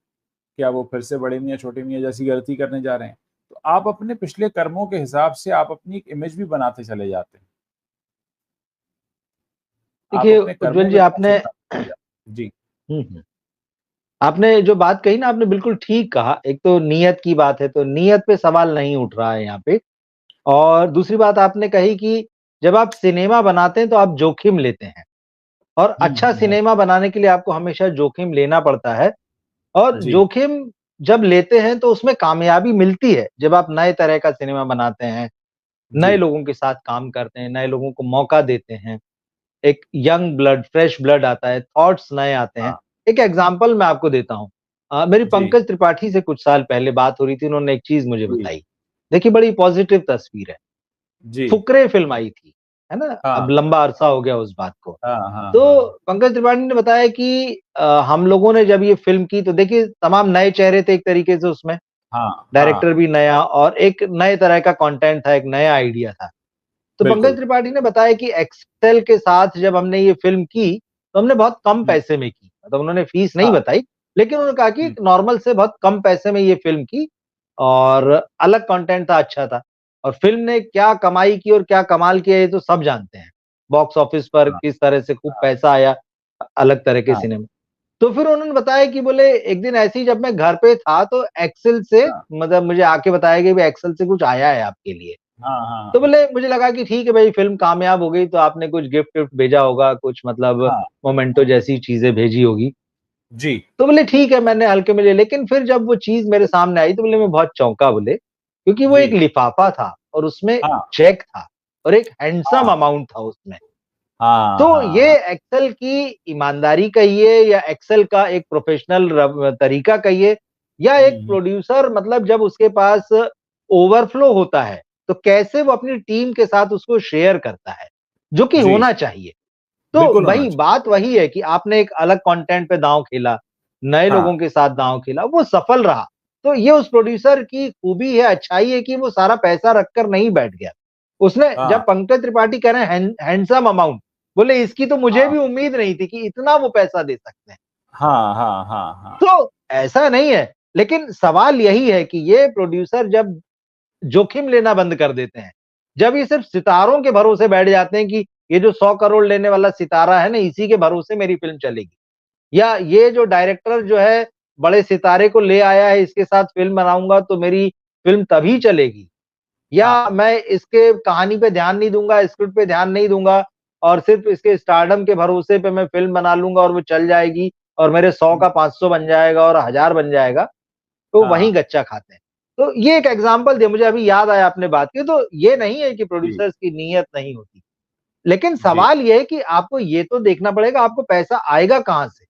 [SPEAKER 1] क्या वो फिर से बड़े मियाँ छोटे मियाँ जैसी गलती करने जा रहे हैं? तो आप अपने पिछले कर्मों के हिसाब से आप अपनी एक इमेज भी बनाते चले जाते हैं। आप
[SPEAKER 2] देखिए
[SPEAKER 1] अपने
[SPEAKER 2] उज्जवल
[SPEAKER 1] कर्मों
[SPEAKER 2] जी,
[SPEAKER 1] में
[SPEAKER 2] आपने
[SPEAKER 1] तवज्जो बनाते चले जाते हैं। जी,
[SPEAKER 2] आपने जो बात कही ना, आपने बिल्कुल ठीक कहा। एक तो नीयत की बात है, तो नीयत पे सवाल नहीं उठ रहा है यहाँ पे। और दूसरी बात आपने कही कि जब आप सिनेमा बनाते हैं तो आप जोखिम लेते हैं, और
[SPEAKER 1] हुँ,
[SPEAKER 2] अच्छा
[SPEAKER 1] हुँ,
[SPEAKER 2] सिनेमा बनाने के लिए आपको हमेशा जोखिम लेना पड़ता है। और
[SPEAKER 1] जी,
[SPEAKER 2] जोखिम जब लेते हैं तो उसमें कामयाबी मिलती है। जब आप नए तरह का सिनेमा बनाते हैं,
[SPEAKER 1] जी,
[SPEAKER 2] नए लोगों के साथ काम करते हैं, नए लोगों को मौका देते हैं, एक यंग ब्लड, फ्रेश ब्लड आता है, थॉट्स नए आते हैं।
[SPEAKER 1] हाँ,
[SPEAKER 2] एक एग्ज़ाम्पल मैं आपको देता हूँ। मेरी
[SPEAKER 1] जी,
[SPEAKER 2] पंकज त्रिपाठी से कुछ साल पहले बात हो रही थी, उन्होंने एक चीज़ मुझे
[SPEAKER 1] जी,
[SPEAKER 2] बताई। देखिए बड़ी पॉज़िटिव तस्वीर है।
[SPEAKER 1] जी,
[SPEAKER 2] फुकरे फ़िल्म आई थी, है ना? अब
[SPEAKER 1] हाँ,
[SPEAKER 2] लंबा अरसा हो गया उस बात को।
[SPEAKER 1] हाँ, हाँ,
[SPEAKER 2] तो
[SPEAKER 1] हाँ,
[SPEAKER 2] पंकज त्रिपाठी ने बताया कि हम लोगों ने जब ये फ़िल्म की तो देखिए तमाम नए चेहरे थे एक तरीके से उसमें,
[SPEAKER 1] हाँ, हाँ,
[SPEAKER 2] डायरेक्टर भी नया और एक नए तरह का कंटेंट था, एक नया आइडिया था। तो पंकज
[SPEAKER 1] बिल्कुल,
[SPEAKER 2] त्रिपाठी ने बताया कि एक्सेल के साथ जब हमने ये फ़िल्म की, तो हमने बहुत कम
[SPEAKER 1] हुँ,
[SPEAKER 2] पैसे में की। मतलब उन्होंने फ़ीस नहीं
[SPEAKER 1] हाँ,
[SPEAKER 2] बताई, लेकिन उन्होंने कहा कि
[SPEAKER 1] हुँ,
[SPEAKER 2] नॉर्मल से बहुत कम पैसे में ये फ़िल्म की, और अलग कंटेंट था, अच्छा था। और फ़िल्म ने क्या कमाई की और क्या कमाल किया ये तो सब जानते हैं। बॉक्स ऑफिस पर
[SPEAKER 1] हाँ,
[SPEAKER 2] किस तरह से खूब
[SPEAKER 1] हाँ,
[SPEAKER 2] पैसा आया, अलग तरह के
[SPEAKER 1] हाँ,
[SPEAKER 2] सिनेमा। तो फिर उन्होंने बताया कि बोले एक दिन ऐसे ही जब मैं घर पे था तो एक्सेल से,
[SPEAKER 1] हाँ,
[SPEAKER 2] मतलब मुझे आके बताया कि भई एक्सेल से कुछ आया है आपके लिए।
[SPEAKER 1] हाँ,
[SPEAKER 2] तो
[SPEAKER 1] हाँ,
[SPEAKER 2] बोले, मुझे लगा कि ठीक है भाई, फ़िल्म कामयाब हो गई तो आपने कुछ गिफ्ट-विफ्ट भेजा होगा, कुछ मतलब
[SPEAKER 1] हाँ,
[SPEAKER 2] मोमेंटो जैसी चीज़ें भेजी होगी।
[SPEAKER 1] जी,
[SPEAKER 2] तो बोले ठीक है, मैंने हल्के में लिया, लेकिन फिर जब वो चीज़ मेरे सामने आई तो बोले मैं बहुत चौंका बोले, क्योंकि वो एक
[SPEAKER 1] जी,
[SPEAKER 2] लिफ़ाफ़ा था और उसमें
[SPEAKER 1] हाँ,
[SPEAKER 2] चेक था और एक हैंडसम
[SPEAKER 1] हाँ,
[SPEAKER 2] अमाउंट था उसमें।
[SPEAKER 1] हाँ,
[SPEAKER 2] तो
[SPEAKER 1] हाँ,
[SPEAKER 2] ये
[SPEAKER 1] हाँ,
[SPEAKER 2] एक्सेल की ईमानदारी कहिए या एक्सेल का एक प्रोफ़ेशनल तरीका कहिए, या
[SPEAKER 1] हुँ,
[SPEAKER 2] एक
[SPEAKER 1] हुँ,
[SPEAKER 2] प्रोड्यूसर मतलब जब उसके पास ओवरफ्लो होता है, तो कैसे वो अपनी टीम के साथ उसको शेयर करता है, जो कि
[SPEAKER 1] जी,
[SPEAKER 2] होना चाहिए। तो
[SPEAKER 1] बिल्कुल होना
[SPEAKER 2] वही
[SPEAKER 1] चाहिए।
[SPEAKER 2] बात वही है कि आपने एक अलग कंटेंट पे दाँव खेला, नए
[SPEAKER 1] हाँ,
[SPEAKER 2] लोगों के साथ दाँव खेला, वो सफल रहा। तो ये उस प्रोड्यूसर की खूबी है, अच्छाई है कि वो सारा पैसा रखकर नहीं बैठ गया। उसने,
[SPEAKER 1] हाँ,
[SPEAKER 2] जब पंकज त्रिपाठी कह रहे हैं हैंडसम अमाउंट, बोले इसकी तो मुझे
[SPEAKER 1] हाँ,
[SPEAKER 2] भी उम्मीद नहीं थी कि इतना वो पैसा दे सकते हैं।
[SPEAKER 1] हाँ, हाँ, हाँ, हाँ,
[SPEAKER 2] तो ऐसा नहीं है, लेकिन सवाल यही है कि ये प्रोड्यूसर जब जोखिम लेना बंद कर देते हैं, जब ये सिर्फ़ सितारों के भरोसे बैठ जाते हैं कि ये जो 100 करोड़ लेने वाला सितारा है ना, इसी के भरोसे मेरी फ़िल्म चलेगी। या ये जो डायरेक्टर जो है, बड़े सितारे को ले आया है, इसके साथ फ़िल्म बनाऊँगा तो मेरी फ़िल्म तभी चलेगी।
[SPEAKER 1] हाँ,
[SPEAKER 2] या मैं इसके कहानी पे ध्यान नहीं दूँगा, स्क्रिप्ट पे ध्यान नहीं दूँगा और सिर्फ़ इसके स्टारडम के भरोसे पे मैं फ़िल्म बना लूँगा और वो चल जाएगी और मेरे 100
[SPEAKER 1] हुँ,
[SPEAKER 2] का 500 बन जाएगा और 1000 बन जाएगा, तो
[SPEAKER 1] हाँ,
[SPEAKER 2] वहीं गच्चा खाते हैं। तो ये एक एग्ज़ाम्पल दिया, मुझे अभी याद आया आपने बात की, तो ये नहीं है कि
[SPEAKER 1] जी,
[SPEAKER 2] प्रोड्यूसर्स की नीयत नहीं होती। लेकिन
[SPEAKER 1] जी,
[SPEAKER 2] सवाल ये है कि आपको ये तो देखना पड़ेगा आपको पैसा आएगा कहाँ से?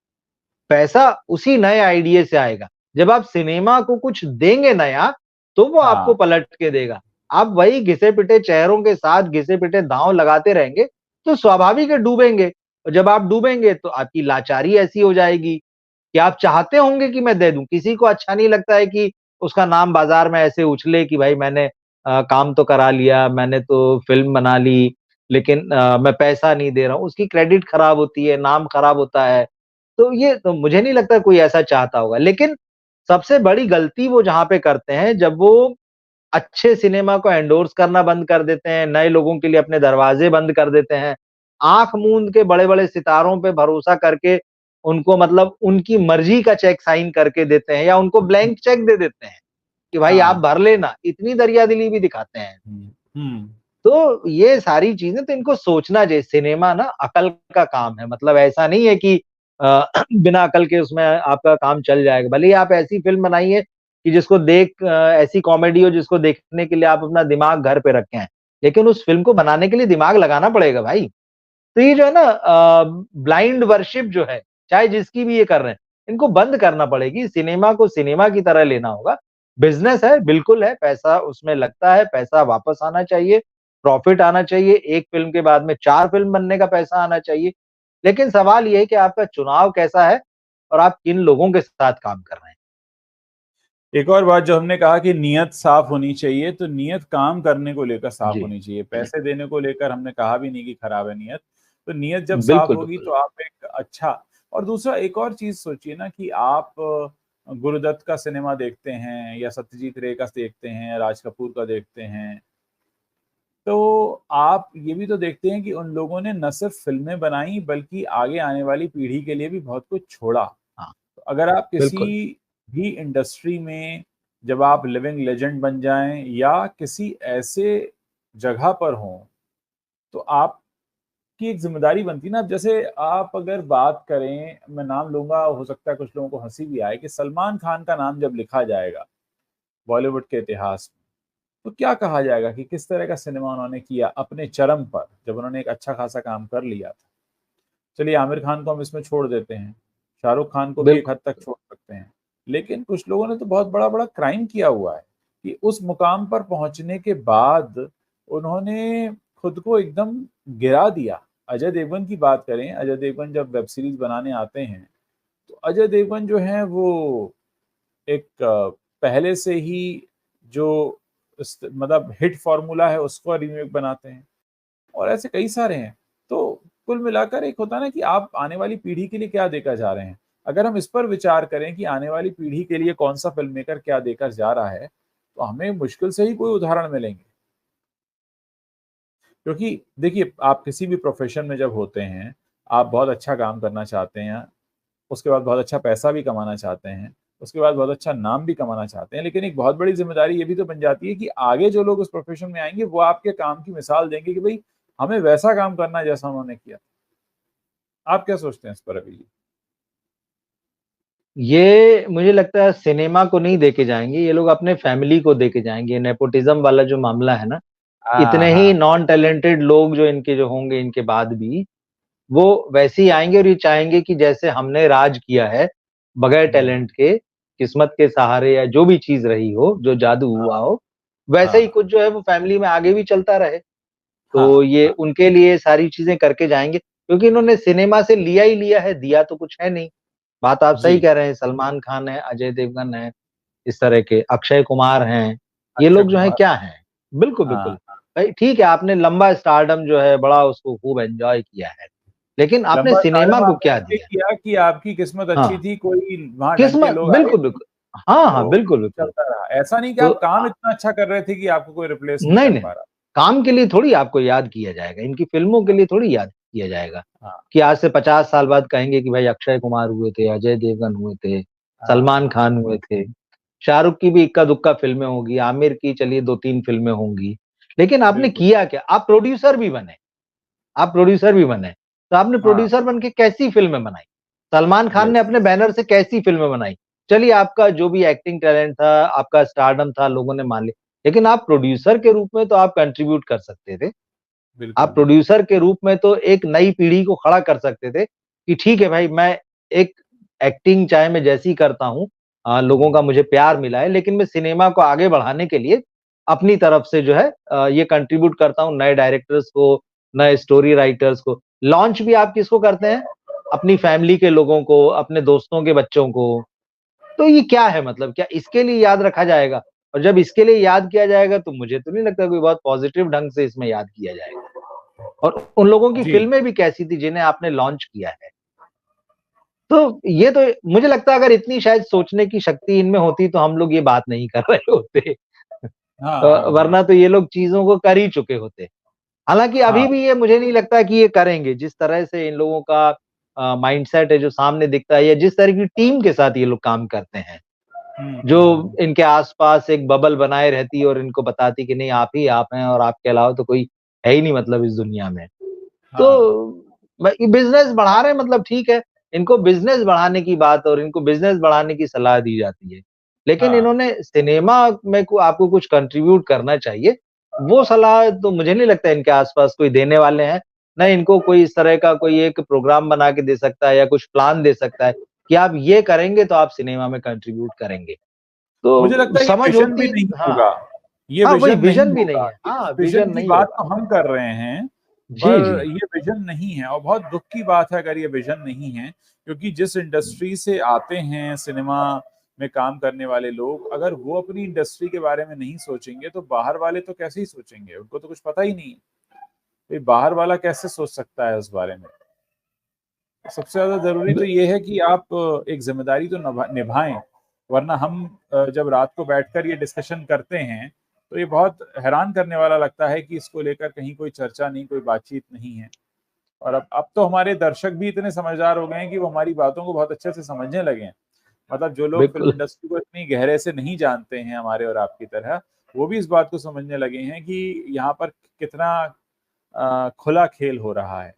[SPEAKER 2] पैसा उसी नए आइडिया से आएगा। जब आप सिनेमा को कुछ देंगे नया, तो वो आपको
[SPEAKER 1] हाँ,
[SPEAKER 2] पलट के देगा। आप वही घिसे-पिटे चेहरों के साथ घिसे-पिटे दाँव लगाते रहेंगे, तो स्वाभाविक है डूबेंगे। और जब आप डूबेंगे तो आपकी लाचारी ऐसी हो जाएगी कि आप चाहते होंगे कि मैं दे दूँ। किसी को अच्छा नहीं लगता है कि उसका नाम बाज़ार में ऐसे उछले कि भाई मैंने काम तो करा लिया, मैंने तो फ़िल्म बना ली, लेकिन मैं पैसा नहीं दे रहा हूँ। उसकी क्रेडिट खराब होती है, नाम खराब होता है। तो ये तो मुझे नहीं लगता कोई ऐसा चाहता होगा। लेकिन सबसे बड़ी गलती वो जहाँ पे करते हैं, जब वो अच्छे सिनेमा को एंडोर्स करना बंद कर देते हैं, नए लोगों के लिए अपने दरवाज़े बंद कर देते हैं। आँख मूंद के बड़े-बड़े सितारों पे भरोसा करके उनको मतलब उनकी मर्ज़ी का चेक साइन करके देते हैं या उनको ब्लैंक चेक दे देते हैं, कि भाई आप
[SPEAKER 1] हाँ,
[SPEAKER 2] भर लेना, इतनी दरियादिली भी दिखाते हैं।
[SPEAKER 1] हुँ, हुँ,
[SPEAKER 2] तो ये सारी चीज़ें तो इनको सोचना चाहिए, सिनेमा ना अकल का काम है, मतलब ऐसा नहीं है कि बिना अकल के उसमें आपका काम चल जाएगा। भले ही आप ऐसी फ़िल्म बनाइए कि जिसको ऐसी कॉमेडी हो जिसको देखने के लिए आप अपना दिमाग घर पे रखे हैं, लेकिन उस फ़िल्म को बनाने के लिए दिमाग लगाना पड़ेगा भाई। तो ये जो है ना ब्लाइंड वर्शिप जो है, चाहे जिसकी भी ये कर रहे हैं, इनको बंद करना पड़ेगी। सिनेमा को सिनेमा की तरह लेना होगा। बिज़नेस है, बिल्कुल है, पैसा उसमें लगता है, पैसा वापस आना चाहिए, प्रॉफ़िट आना चाहिए, 1 फ़िल्म के बाद में 4 फ़िल्म बनने का पैसा आना चाहिए। लेकिन सवाल ये है कि आपका चुनाव कैसा है और आप किन लोगों के साथ काम कर रहे हैं।
[SPEAKER 1] एक और बात जो हमने कहा कि नियत साफ होनी चाहिए, तो नियत काम करने को लेकर साफ
[SPEAKER 2] जी।
[SPEAKER 1] होनी चाहिए। पैसे देने को लेकर हमने कहा भी नहीं कि खराब है नियत। तो नियत जब साफ
[SPEAKER 2] बिल्कुल,
[SPEAKER 1] होगी
[SPEAKER 2] बिल्कुल।
[SPEAKER 1] तो आप एक अच्छा और दूसरा एक और चीज़ सोचिए ना कि आप गुरुदत्त का सिनेमा देखते हैं या सत्यजीत रे का देखते हैं, राज कपूर का देखते हैं, तो आप ये भी तो देखते हैं कि उन लोगों ने न सिर्फ फिल्में बनाई बल्कि आगे आने वाली पीढ़ी के लिए भी बहुत कुछ छोड़ा।
[SPEAKER 2] हाँ,
[SPEAKER 1] तो अगर आप किसी
[SPEAKER 2] बिल्कुल।
[SPEAKER 1] भी इंडस्ट्री में जब आप लिविंग लेजेंड बन जाएं या किसी ऐसे जगह पर हों, तो आपकी एक जिम्मेदारी बनती है ना। अब जैसे आप अगर बात करें, मैं नाम लूंगा, हो सकता है कुछ लोगों को हंसी भी आए, कि सलमान खान का नाम जब लिखा जाएगा बॉलीवुड के इतिहास में, तो क्या कहा जाएगा कि किस तरह का सिनेमा उन्होंने किया अपने चरम पर, जब उन्होंने एक अच्छा खासा काम कर लिया था। चलिए आमिर खान को हम इसमें छोड़ देते हैं, शाहरुख खान को भी एक
[SPEAKER 2] बिल्कुल।
[SPEAKER 1] हद तक छोड़ सकते हैं, लेकिन कुछ लोगों ने तो बहुत बड़ा बड़ा क्राइम किया हुआ है कि उस मुकाम पर पहुंचने के बाद उन्होंने खुद को एकदम गिरा दिया। अजय देवगन की बात करें, अजय देवगन जब वेब सीरीज बनाने आते हैं तो अजय देवगन जो है वो एक पहले से ही जो मतलब हिट फॉर्मूला है उसको रीमेक बनाते हैं, और ऐसे कई सारे हैं। तो कुल मिलाकर एक होता है ना कि आप आने वाली पीढ़ी के लिए क्या देकर जा रहे हैं। अगर हम इस पर विचार करें कि आने वाली पीढ़ी के लिए कौन सा फिल्म मेकर क्या देकर जा रहा है, तो हमें मुश्किल से ही कोई उदाहरण मिलेंगे। क्योंकि देखिए, आप किसी भी प्रोफेशन में जब होते हैं, आप बहुत अच्छा काम करना चाहते हैं, उसके बाद बहुत अच्छा पैसा भी कमाना चाहते हैं, उसके बाद बहुत अच्छा नाम भी कमाना चाहते हैं, लेकिन एक बहुत बड़ी ज़िम्मेदारी ये भी तो बन जाती है कि आगे जो लोग उस प्रोफ़ेशन में आएँगे, वो आपके काम की मिसाल देंगे कि भई हमें वैसा काम करना है जैसा उन्होंने किया। आप क्या सोचते हैं इस पर अभी?
[SPEAKER 2] ये मुझे लगता है सिनेमा को नहीं देके जाएँगे, ये लोग अपने फैमिली को देके जाएँगे। नेपोटिज़्म वाला जो मामला है ना,
[SPEAKER 1] हाँ,
[SPEAKER 2] इतने ही
[SPEAKER 1] हाँ।
[SPEAKER 2] नॉन टैलेंटेड लोग जो इनके जो होंगे इनके बाद भी, वो वैसे ही आएँगे और ये चाहेंगे कि जैसे हमने राज किया है, बगैर
[SPEAKER 1] हुँ।
[SPEAKER 2] टैलेंट के, किस्मत के सहारे या जो भी चीज़ रही हो, जो जादू
[SPEAKER 1] हाँ,
[SPEAKER 2] हुआ हो, वैसे ही
[SPEAKER 1] हाँ,
[SPEAKER 2] कुछ जो है वो फैमिली में आगे भी चलता रहे। तो
[SPEAKER 1] हाँ,
[SPEAKER 2] ये
[SPEAKER 1] हाँ।
[SPEAKER 2] उनके लिए सारी चीज़ें करके जाएँगे, क्योंकि इन्होंने सिनेमा से लिया ही लिया है, दिया तो कुछ है नहीं। बात आप सही
[SPEAKER 1] जी,
[SPEAKER 2] कह रहे हैं, सलमान खान है, अजय देवगन है, इस तरह के अक्षय कुमार हैं, ये
[SPEAKER 1] अक्षय
[SPEAKER 2] लोग जो हैं
[SPEAKER 1] कुमार।
[SPEAKER 2] क्या हैं? बिल्कुल,
[SPEAKER 1] हाँ,
[SPEAKER 2] बिल्कुल।
[SPEAKER 1] हाँ।
[SPEAKER 2] भाई ठीक है, आपने लंबा स्टारडम जो है बड़ा उसको खूब एन्जॉय किया है, लेकिन आपने
[SPEAKER 1] लंबा
[SPEAKER 2] सिनेमा
[SPEAKER 1] स्टारडम
[SPEAKER 2] को
[SPEAKER 1] आपने
[SPEAKER 2] क्या
[SPEAKER 1] इसलिए
[SPEAKER 2] दिया?
[SPEAKER 1] किया कि आपकी किस्मत अच्छी
[SPEAKER 2] हाँ,
[SPEAKER 1] थी, कोई वहाँ ढंग के
[SPEAKER 2] किस्मत
[SPEAKER 1] लोग आए
[SPEAKER 2] बिल्कुल,
[SPEAKER 1] नहीं,
[SPEAKER 2] बिल्कुल। हाँ, हाँ,
[SPEAKER 1] तो
[SPEAKER 2] बिल्कुल, बिल्कुल।
[SPEAKER 1] चलता रहा। ऐसा नहीं कि
[SPEAKER 2] तो
[SPEAKER 1] आप काम इतना अच्छा कर रहे थे कि आपको कोई रिप्लेस नहीं
[SPEAKER 2] नहीं,
[SPEAKER 1] कर
[SPEAKER 2] नहीं,
[SPEAKER 1] पा रहा।
[SPEAKER 2] काम के लिए थोड़ी आपको याद किया जाएगा, इनकी फ़िल्मों के लिए थोड़ी याद किया जाएगा,
[SPEAKER 1] हाँ,
[SPEAKER 2] कि आज से 50 साल बाद कहेंगे कि भाई अक्षय कुमार हुए थे, अजय देवगन हुए थे,
[SPEAKER 1] हाँ,
[SPEAKER 2] सलमान
[SPEAKER 1] हाँ,
[SPEAKER 2] खान हुए थे, शाहरुख की भी इक्का-दुक्का फ़िल्में होंगी, आमिर की चलिए 2-3 फ़िल्में होंगी, लेकिन आपने
[SPEAKER 1] बिल्कुल।
[SPEAKER 2] किया क्या? आप प्रोड्यूसर भी बने, तो आपने
[SPEAKER 1] हाँ,
[SPEAKER 2] प्रोड्यूसर बन के कैसी फ़िल्में बनाई? सलमान खान ने
[SPEAKER 1] यस,
[SPEAKER 2] अपने बैनर से कैसी फ़िल्में बनाई? चलिए आपका जो भी एक्टिंग टैलेंट था, आपका स्टारडम था, लोगों ने मान लिया, लेकिन आप प्रोड्यूसर के रूप में तो आप कंट्रीब्यूट कर सकते थे।
[SPEAKER 1] बिल्कुल,
[SPEAKER 2] आप
[SPEAKER 1] बिल्कुल।
[SPEAKER 2] प्रोड्यूसर के रूप में तो एक नई पीढ़ी को खड़ा कर सकते थे, कि ठीक है भाई मैं एक एक्टिंग चाहे मैं जैसी करता हूँ लोगों
[SPEAKER 1] हुँ,
[SPEAKER 2] का मुझे प्यार मिला है, लेकिन मैं सिनेमा को आगे बढ़ाने के लिए अपनी तरफ से जो है ये कंट्रीब्यूट करता हूँ नए डायरेक्टर्स को, नए स्टोरी राइटर्स को। लॉन्च भी आप किसको करते हैं? अपनी फैमिली के लोगों को, अपने दोस्तों के बच्चों को। तो ये क्या है मतलब क्या इसके लिए याद रखा जाएगा? और जब इसके लिए याद किया जाएगा तो मुझे तो नहीं लगता कोई बहुत पॉजिटिव ढंग से इसमें याद किया जाएगा। और उन लोगों की
[SPEAKER 1] जी।
[SPEAKER 2] फ़िल्में भी कैसी थी जिन्हें आपने लॉन्च किया है। तो ये तो मुझे लगता है अगर इतनी शायद सोचने की शक्ति इनमें होती तो हम लोग ये बात नहीं कर रहे होते।
[SPEAKER 1] हाँ, हाँ, हाँ।
[SPEAKER 2] वरना तो ये लोग चीज़ों को कर ही चुके होते। हालाँकि
[SPEAKER 1] हाँ।
[SPEAKER 2] अभी भी ये मुझे नहीं लगता कि ये करेंगे, जिस तरह से इन लोगों का माइंडसेट है जो सामने दिखता है या जिस तरह की टीम के साथ ये लोग काम करते हैं।
[SPEAKER 1] हुँ,
[SPEAKER 2] जो
[SPEAKER 1] हुँ, हुँ।
[SPEAKER 2] इनके आस-पास एक बबल बनाए रहती है और इनको बताती कि नहीं आप ही आप हैं और आपके अलावा तो कोई है ही नहीं मतलब इस दुनिया में। तो
[SPEAKER 1] हाँ,
[SPEAKER 2] बिज़नेस बढ़ा रहे हैं मतलब ठीक है, इनको बिज़नेस बढ़ाने की बात और इनको बिज़नेस बढ़ाने की सलाह दी जाती है। लेकिन
[SPEAKER 1] हाँ,
[SPEAKER 2] इन्होंने सिनेमा में को आपको कुछ कंट्रीब्यूट करना चाहिए, वो सलाह तो मुझे नहीं लगता इनके आस-पास कोई देने वाले हैं। ना इनको कोई इस तरह का कोई एक प्रोग्राम बना के दे सकता है या कुछ प्लान दे सकता है, कि आप ये करेंगे तो आप सिनेमा में कंट्रीब्यूट करेंगे।
[SPEAKER 1] मुझे
[SPEAKER 2] तो
[SPEAKER 1] लगता है ये
[SPEAKER 2] समझ
[SPEAKER 1] विज़न भी
[SPEAKER 2] होती
[SPEAKER 1] नहीं
[SPEAKER 2] हाँ,
[SPEAKER 1] होगा। ये
[SPEAKER 2] हाँ वही
[SPEAKER 1] विज़न नहीं
[SPEAKER 2] विज़न भी नहीं
[SPEAKER 1] होगा।
[SPEAKER 2] है।
[SPEAKER 1] इस
[SPEAKER 2] हाँ,
[SPEAKER 1] विज़न
[SPEAKER 2] विज़न
[SPEAKER 1] की
[SPEAKER 2] नहीं
[SPEAKER 1] बात
[SPEAKER 2] होगा।
[SPEAKER 1] तो हम कर रहे हैं,
[SPEAKER 2] जी,
[SPEAKER 1] पर
[SPEAKER 2] जी।
[SPEAKER 1] ये विज़न नहीं है, और बहुत दुःख की बात है अगर ये विज़न नहीं है, क्योंकि जिस इंडस्ट्री से आते हैं सिनेमा में काम करने वाले लोग, अगर वो अपनी इंडस्ट्री के बारे में नहीं सोचेंगे, तो बाहर वाले तो कैसे ही सोचेंगे? उनको तो कुछ पता ही नहीं है। कोई बाहर वाला कैसे सोच सकता है उस बारे में? सबसे ज़्यादा ज़रूरी तो
[SPEAKER 2] ब
[SPEAKER 1] ये है कि आप एक ज़िम्मेदारी तो निभाएँ, वरना हम जब रात को बैठकर ये डिस्कशन करते हैं तो ये बहुत हैरान करने वाला लगता है कि इसको लेकर कहीं कोई चर्चा नहीं, कोई बातचीत नहीं है। और अब तो हमारे दर्शक भी इतने समझदार हो गए हैं कि वो हमारी बातों को बहुत अच्छे से समझने लगे हैं। मतलब जो लोग फिल्म
[SPEAKER 2] बिल्कुल,
[SPEAKER 1] इंडस्ट्री को इतनी गहरे से नहीं जानते हैं हमारे और आपकी तरह, वो भी इस बात को समझने लगे हैं कि यहाँ पर कितना खुला खेल हो रहा है।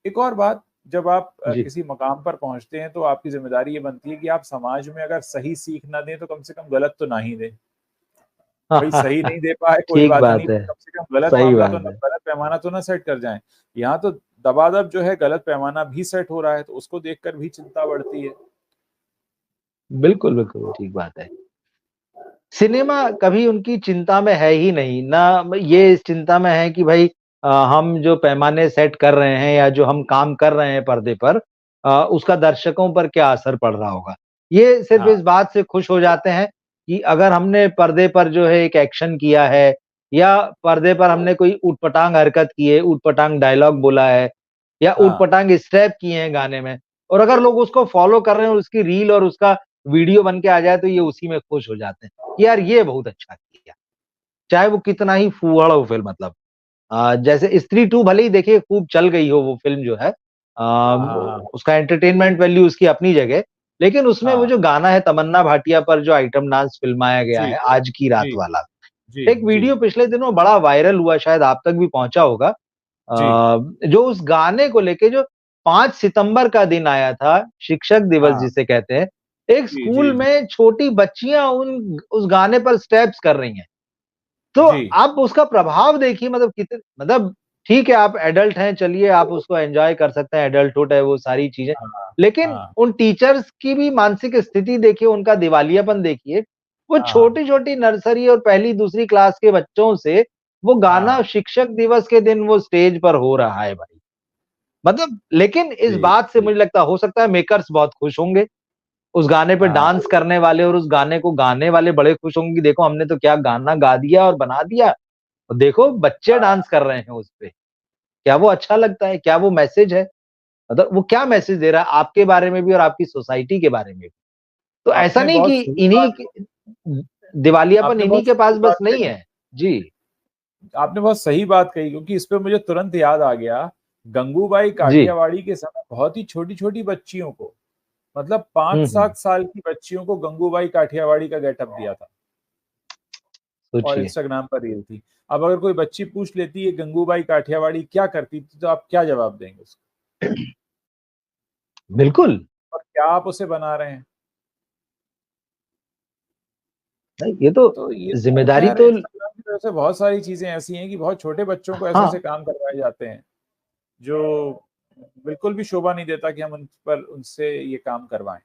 [SPEAKER 1] एक और बात, जब आप
[SPEAKER 2] जी।
[SPEAKER 1] किसी मकाम पर पहुंचते हैं तो आपकी जिम्मेदारी ये बनती है कि आप समाज में अगर सही सीख ना दें तो कम से कम गलत तो ना ही दें। भाई सही नहीं दे पाए कोई
[SPEAKER 2] ठीक
[SPEAKER 1] बात नहीं,
[SPEAKER 2] बात है,
[SPEAKER 1] कम से कम गलत
[SPEAKER 2] सही
[SPEAKER 1] मामला तो
[SPEAKER 2] बात
[SPEAKER 1] ना,
[SPEAKER 2] है।
[SPEAKER 1] गलत पैमाना तो ना सेट कर जाएं। यहाँ तो दबादब जो है गलत पैमाना भी सेट हो रहा है, तो उसको देखकर भी चिंता बढ़ती है।
[SPEAKER 2] बिल्कुल, बिल्कुल, ठीक बात है। सिनेमा कभी उनकी चिंता में है ही नहीं, ना ये इस चिंता में है कि भाई हम जो पैमाने सेट कर रहे हैं या जो हम काम कर रहे हैं पर्दे पर उसका दर्शकों पर क्या असर पड़ रहा होगा। ये सिर्फ़
[SPEAKER 1] हाँ,
[SPEAKER 2] इस बात से खुश हो जाते हैं कि अगर हमने पर्दे पर जो है एक एक्शन किया है या पर्दे पर हमने कोई ऊटपटांग हरकत की है, ऊटपटांग डायलॉग बोला है या
[SPEAKER 1] हाँ,
[SPEAKER 2] ऊटपटांग स्टेप किए हैं गाने में और अगर लोग उसको फ़ॉलो कर रहे हैं और उसकी रील और उसका वीडियो बन के आ जाए तो ये उसी में खुश हो जाते हैं। यार ये बहुत अच्छा किया। चाहे वो कितना ही फूहड़ हो फ़िल्म मतलब जैसे स्त्री 2 भले ही देखिए खूब चल गई हो वो फ़िल्म जो है
[SPEAKER 1] हाँ, हाँ, हाँ,
[SPEAKER 2] उसका एंटरटेनमेंट वैल्यू उसकी अपनी जगह, लेकिन उसमें वो
[SPEAKER 1] हाँ,
[SPEAKER 2] जो गाना है तमन्ना भाटिया पर जो आइटम डांस फ़िल्माया गया
[SPEAKER 1] जी,
[SPEAKER 2] है, आज की रात
[SPEAKER 1] जी,
[SPEAKER 2] वाला।
[SPEAKER 1] जी,
[SPEAKER 2] एक
[SPEAKER 1] जी,
[SPEAKER 2] वीडियो पिछले दिनों बड़ा वायरल हुआ शायद आप तक भी पहुँचा होगा।
[SPEAKER 1] जी,
[SPEAKER 2] जो उस गाने को लेके जो 5 सितंबर का दिन आया था, शिक्षक दिवस
[SPEAKER 1] हाँ,
[SPEAKER 2] जिसे कहते हैं, एक
[SPEAKER 1] जी, जी,
[SPEAKER 2] स्कूल
[SPEAKER 1] जी,
[SPEAKER 2] में छोटी बच्चियाँ उन उस गाने पर स्टेप्स कर रही हैं। तो
[SPEAKER 1] जी,
[SPEAKER 2] आप उसका प्रभाव देखिए मतलब कितने मतलब ठीक है आप एडल्ट हैं, चलिए आप उसको एन्जॉय कर सकते हैं, एडल्टहुड है वो सारी चीज़ें।
[SPEAKER 1] हाँ,
[SPEAKER 2] लेकिन
[SPEAKER 1] हाँ,
[SPEAKER 2] उन टीचर्स की भी मानसिक स्थिति देखिए, उनका दिवालियापन देखिए। वो
[SPEAKER 1] हाँ,
[SPEAKER 2] छोटी-छोटी नर्सरी और पहली दूसरी क्लास के बच्चों से वो गाना
[SPEAKER 1] हाँ,
[SPEAKER 2] शिक्षक दिवस के दिन वो स्टेज पर हो रहा है भाई। मतलब लेकिन इस
[SPEAKER 1] जी,
[SPEAKER 2] बात से
[SPEAKER 1] जी,
[SPEAKER 2] मुझे लगता है हो सकता है मेकर्स बहुत खुश होंगे। उस गाने पे
[SPEAKER 1] हाँ,
[SPEAKER 2] डांस करने वाले और उस गाने को गाने वाले बड़े खुश होंगे कि देखो हमने तो क्या गाना गा दिया और बना दिया। और देखो बच्चे
[SPEAKER 1] हाँ,
[SPEAKER 2] डांस कर रहे हैं उसपे। क्या वो अच्छा लगता है? क्या वो मैसेज है? मतलब वो क्या मैसेज दे रहा है आपके बारे में भी और आपकी सोसाइटी के बारे में भी? तो ऐसा
[SPEAKER 1] आपने
[SPEAKER 2] नहीं
[SPEAKER 1] बहुत
[SPEAKER 2] कि
[SPEAKER 1] सही
[SPEAKER 2] इन्हीं
[SPEAKER 1] बात
[SPEAKER 2] के दिवालियापन
[SPEAKER 1] आपने
[SPEAKER 2] इन्हीं
[SPEAKER 1] बहुत
[SPEAKER 2] के पास
[SPEAKER 1] सही
[SPEAKER 2] बस
[SPEAKER 1] बात
[SPEAKER 2] नहीं
[SPEAKER 1] कही।
[SPEAKER 2] है। जी।
[SPEAKER 1] आपने बहुत सही बात कही, क्योंकि इस पे मुझे तुरंत याद आ गया, गंगूबाई
[SPEAKER 2] जी।
[SPEAKER 1] काठियावाड़ी के समय बहुत ही छोटी-छोटी बच्चियों को, मतलब
[SPEAKER 2] हुँ, हुँ।
[SPEAKER 1] 5-7 साल की बच्चियों को गंगूबाई काठियावाड़ी का गेटअप दिया था और
[SPEAKER 2] सोचिए।
[SPEAKER 1] इंस्टाग्राम पर रील थी। अब अगर कोई बच्ची पूछ लेती है गंगूबाई काठियावाड़ी क्या करती थी, तो आप क्या जवाब देंगे उसको?
[SPEAKER 2] बिल्कुल।
[SPEAKER 1] और क्या आप उसे बना रहे हैं?
[SPEAKER 2] नहीं, ये तो
[SPEAKER 1] तो ये तो
[SPEAKER 2] ज़िम्मेदारी
[SPEAKER 1] खैर
[SPEAKER 2] तो
[SPEAKER 1] इंस्टाग्राम की तरफ से बहुत सारी चीज़ें ऐसी हैं कि बहुत छोटे बच्चों को
[SPEAKER 2] हाँ,
[SPEAKER 1] ऐसे-ऐसे काम करवाए जाते हैं, जो बिल्कुल भी शोभा नहीं देता कि हम उन पर उनसे ये काम करवाएँ।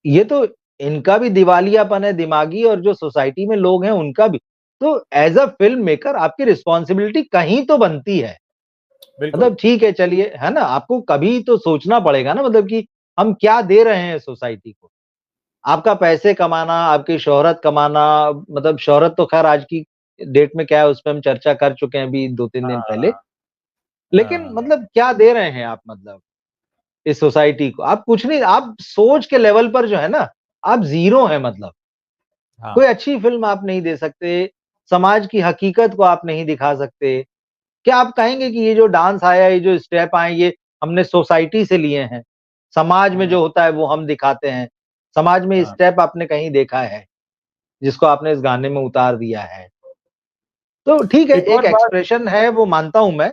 [SPEAKER 2] ये तो इनका भी दिवालियापन है दिमागी और जो सोसाइटी में लोग हैं उनका भी। तो ऐज़ अ फ़िल्म मेकर आपकी रिस्पॉन्सिबिलिटी कहीं तो बनती है।
[SPEAKER 1] बिल्कुल।
[SPEAKER 2] मतलब ठीक है चलिए, है ना? आपको कभी तो सोचना पड़ेगा ना मतलब कि हम क्या दे रहे हैं सोसाइटी को। आपका पैसे कमाना, आपकी शोहरत कमाना मतलब शोहरत तो ख़ैर आज की डेट में क्या है उस पे हम चर्चा कर चुके हैं अभी 2-3 दिन पहले।
[SPEAKER 1] हाँ,
[SPEAKER 2] लेकिन
[SPEAKER 1] हाँ,
[SPEAKER 2] मतलब क्या दे रहे हैं आप मतलब इस सोसाइटी को? आप कुछ नहीं आप सोच के लेवल पर जो है ना, आप ज़ीरो हैं मतलब।
[SPEAKER 1] हाँ,
[SPEAKER 2] कोई अच्छी फ़िल्म आप नहीं दे सकते, समाज की हकीकत को आप नहीं दिखा सकते। क्या आप कहेंगे कि ये जो डांस आया, ये जो स्टेप आए, ये हमने सोसाइटी से लिए हैं? समाज में
[SPEAKER 1] हुँ,
[SPEAKER 2] जो होता है वो हम दिखाते हैं। समाज में
[SPEAKER 1] हाँ।
[SPEAKER 2] स्टेप आपने कहीं देखा है, जिसको आपने इस गाने में उतार दिया है। तो ठीक है,
[SPEAKER 1] एक
[SPEAKER 2] एक
[SPEAKER 1] और बात
[SPEAKER 2] एक्सप्रेशन है वो मानता हूँ मैं,